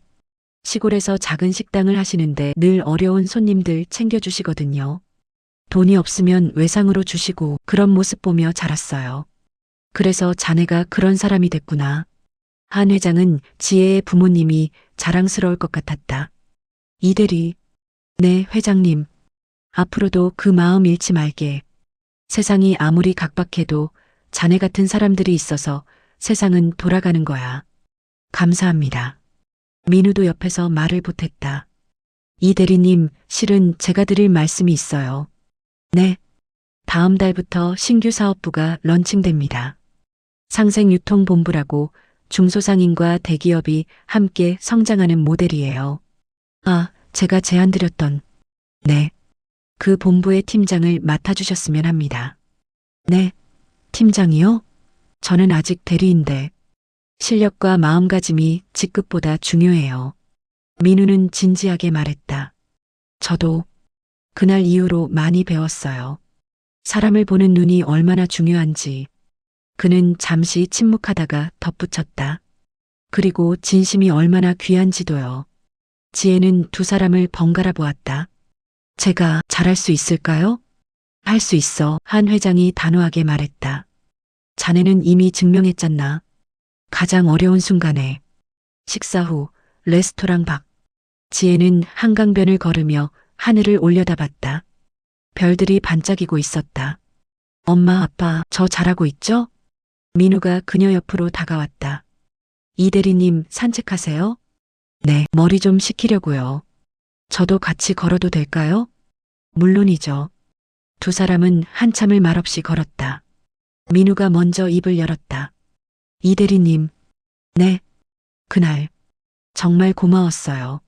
시골에서 작은 식당을 하시는데 늘 어려운 손님들 챙겨주시거든요. 돈이 없으면 외상으로 주시고 그런 모습 보며 자랐어요. 그래서 자네가 그런 사람이 됐구나. 한 회장은 지혜의 부모님이 자랑스러울 것 같았다. 이대리. 네, 회장님. 앞으로도 그 마음 잃지 말게. 세상이 아무리 각박해도 자네 같은 사람들이 있어서 세상은 돌아가는 거야. 감사합니다. 민우도 옆에서 말을 보탰다. 이 대리님, 실은 제가 드릴 말씀이 있어요. 네. 다음 달부터 신규 사업부가 런칭됩니다. 상생유통본부라고 중소상인과 대기업이 함께 성장하는 모델이에요. 아, 제가 제안드렸던. 네. 그 본부의 팀장을 맡아주셨으면 합니다. 네. 팀장이요? 저는 아직 대리인데. 실력과 마음가짐이 직급보다 중요해요. 민우는 진지하게 말했다. 저도 그날 이후로 많이 배웠어요. 사람을 보는 눈이 얼마나 중요한지. 그는 잠시 침묵하다가 덧붙였다. 그리고 진심이 얼마나 귀한지도요. 지혜는 두 사람을 번갈아 보았다. 제가 잘할 수 있을까요? 할 수 있어. 한 회장이 단호하게 말했다. 자네는 이미 증명했잖아. 가장 어려운 순간에. 식사 후 레스토랑 밖. 지혜는 한강변을 걸으며 하늘을 올려다봤다. 별들이 반짝이고 있었다. 엄마, 아빠, 저 잘하고 있죠? 민우가 그녀 옆으로 다가왔다. 이 대리님 산책하세요? 네, 머리 좀 식히려고요. 저도 같이 걸어도 될까요? 물론이죠. 두 사람은 한참을 말없이 걸었다. 민우가 먼저 입을 열었다. 이 대리님. 네. 그날 정말 고마웠어요.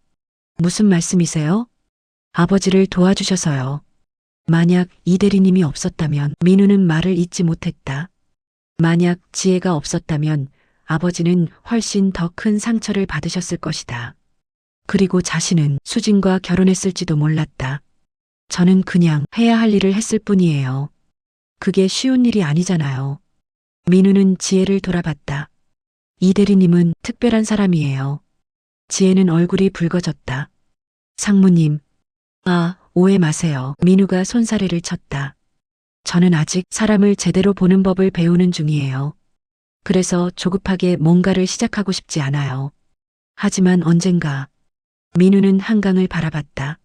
무슨 말씀이세요? 아버지를 도와주셔서요. 만약 이 대리님이 없었다면. 민우는 말을 잇지 못했다. 만약 지혜가 없었다면 아버지는 훨씬 더 큰 상처를 받으셨을 것이다. 그리고 자신은 수진과 결혼했을지도 몰랐다. 저는 그냥 해야 할 일을 했을 뿐이에요. 그게 쉬운 일이 아니잖아요. 민우는 지혜를 돌아봤다. 이 대리님은 특별한 사람이에요. 지혜는 얼굴이 붉어졌다. 상무님. 아, 오해 마세요. 민우가 손사래를 쳤다. 저는 아직 사람을 제대로 보는 법을 배우는 중이에요. 그래서 조급하게 뭔가를 시작하고 싶지 않아요. 하지만 언젠가. 민우는 한강을 바라봤다.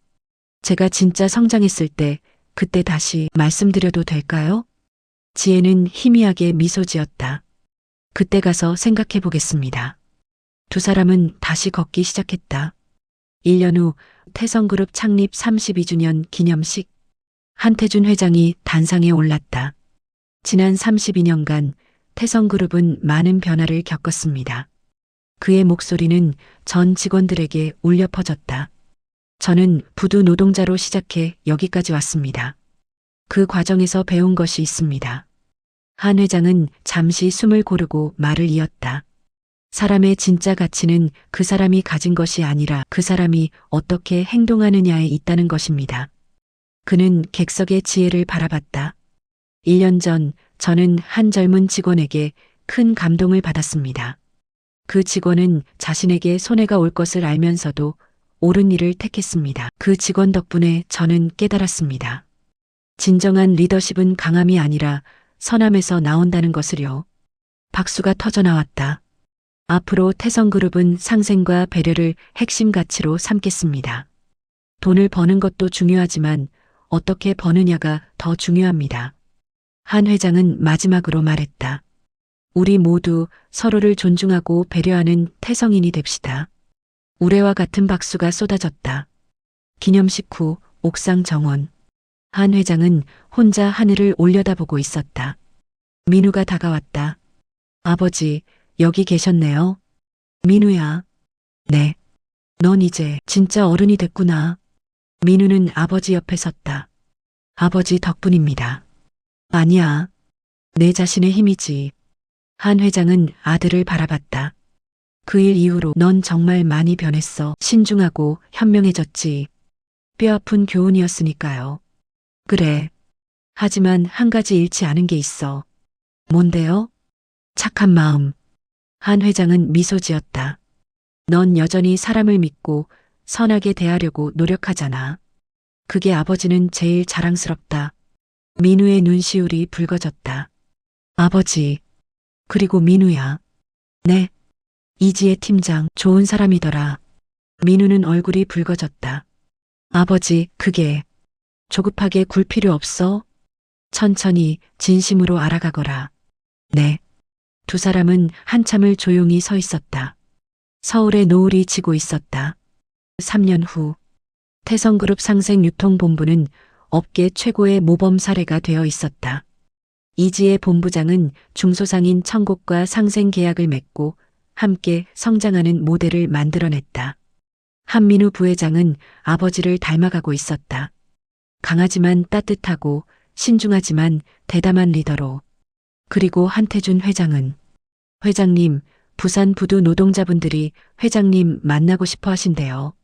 제가 진짜 성장했을 때 그때 다시 말씀드려도 될까요? 지혜는 희미하게 미소 지었다. 그때 가서 생각해 보겠습니다. 두 사람은 다시 걷기 시작했다. 1년 후 태성그룹 창립 32주년 기념식. 한태준 회장이 단상에 올랐다. 지난 32년간 태성그룹은 많은 변화를 겪었습니다. 그의 목소리는 전 직원들에게 울려 퍼졌다. 저는 부두 노동자로 시작해 여기까지 왔습니다. 그 과정에서 배운 것이 있습니다. 한 회장은 잠시 숨을 고르고 말을 이었다. 사람의 진짜 가치는 그 사람이 가진 것이 아니라 그 사람이 어떻게 행동하느냐에 있다는 것입니다. 그는 객석의 지혜를 바라봤다. 1년 전 저는 한 젊은 직원에게 큰 감동을 받았습니다. 그 직원은 자신에게 손해가 올 것을 알면서도 옳은 일을 택했습니다. 그 직원 덕분에 저는 깨달았습니다. 진정한 리더십은 강함이 아니라 선함에서 나온다는 것을요. 박수가 터져 나왔다. 앞으로 태성그룹은 상생과 배려를 핵심 가치로 삼겠습니다. 돈을 버는 것도 중요하지만 어떻게 버느냐가 더 중요합니다. 한 회장은 마지막으로 말했다. 우리 모두 서로를 존중하고 배려하는 태성인이 됩시다. 우레와 같은 박수가 쏟아졌다. 기념식 후 옥상 정원. 한 회장은 혼자 하늘을 올려다보고 있었다. 민우가 다가왔다. 아버지, 여기 계셨네요. 민우야. 네. 넌 이제 진짜 어른이 됐구나. 민우는 아버지 옆에 섰다. 아버지 덕분입니다. 아니야. 내 자신의 힘이지. 한 회장은 아들을 바라봤다. 그 일 이후로 넌 정말 많이 변했어. 신중하고 현명해졌지. 뼈아픈 교훈이었으니까요. 그래. 하지만 한 가지 잃지 않은 게 있어. 뭔데요? 착한 마음. 한 회장은 미소 지었다. 넌 여전히 사람을 믿고 선하게 대하려고 노력하잖아. 그게 아버지는 제일 자랑스럽다. 민우의 눈시울이 붉어졌다. 아버지. 그리고 민우야. 네. 이지혜 팀장 좋은 사람이더라. 민우는 얼굴이 붉어졌다. 아버지, 그게 조급하게 굴 필요 없어. 천천히 진심으로 알아가거라. 네. 두 사람은 한참을 조용히 서 있었다. 서울의 노을이 지고 있었다. 3년 후 태성그룹 상생유통본부는 업계 최고의 모범 사례가 되어 있었다. 이지혜 본부장은 중소상인 천국과 상생 계약을 맺고 함께 성장하는 모델을 만들어냈다. 한민우 부회장은 아버지를 닮아가고 있었다. 강하지만 따뜻하고 신중하지만 대담한 리더로. 그리고 한태준 회장은 회장님, 부산 부두 노동자분들이 회장님 만나고 싶어 하신대요.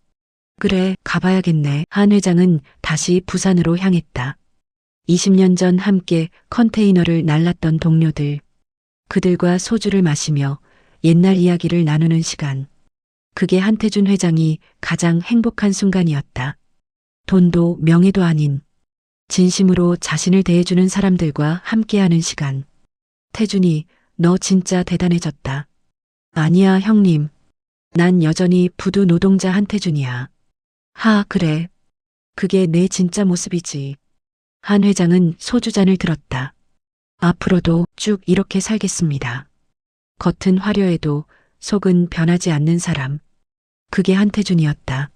그래, 가봐야겠네. 한 회장은 다시 부산으로 향했다. 20년 전 함께 컨테이너를 날랐던 동료들. 그들과 소주를 마시며 옛날 이야기를 나누는 시간. 그게 한태준 회장이 가장 행복한 순간이었다. 돈도 명예도 아닌 진심으로 자신을 대해주는 사람들과 함께하는 시간. 태준이, 너 진짜 대단해졌다. 아니야, 형님. 난 여전히 부두 노동자 한태준이야. 하, 그래. 그게 내 진짜 모습이지. 한 회장은 소주잔을 들었다. 앞으로도 쭉 이렇게 살겠습니다. 겉은 화려해도 속은 변하지 않는 사람. 그게 한태준이었다.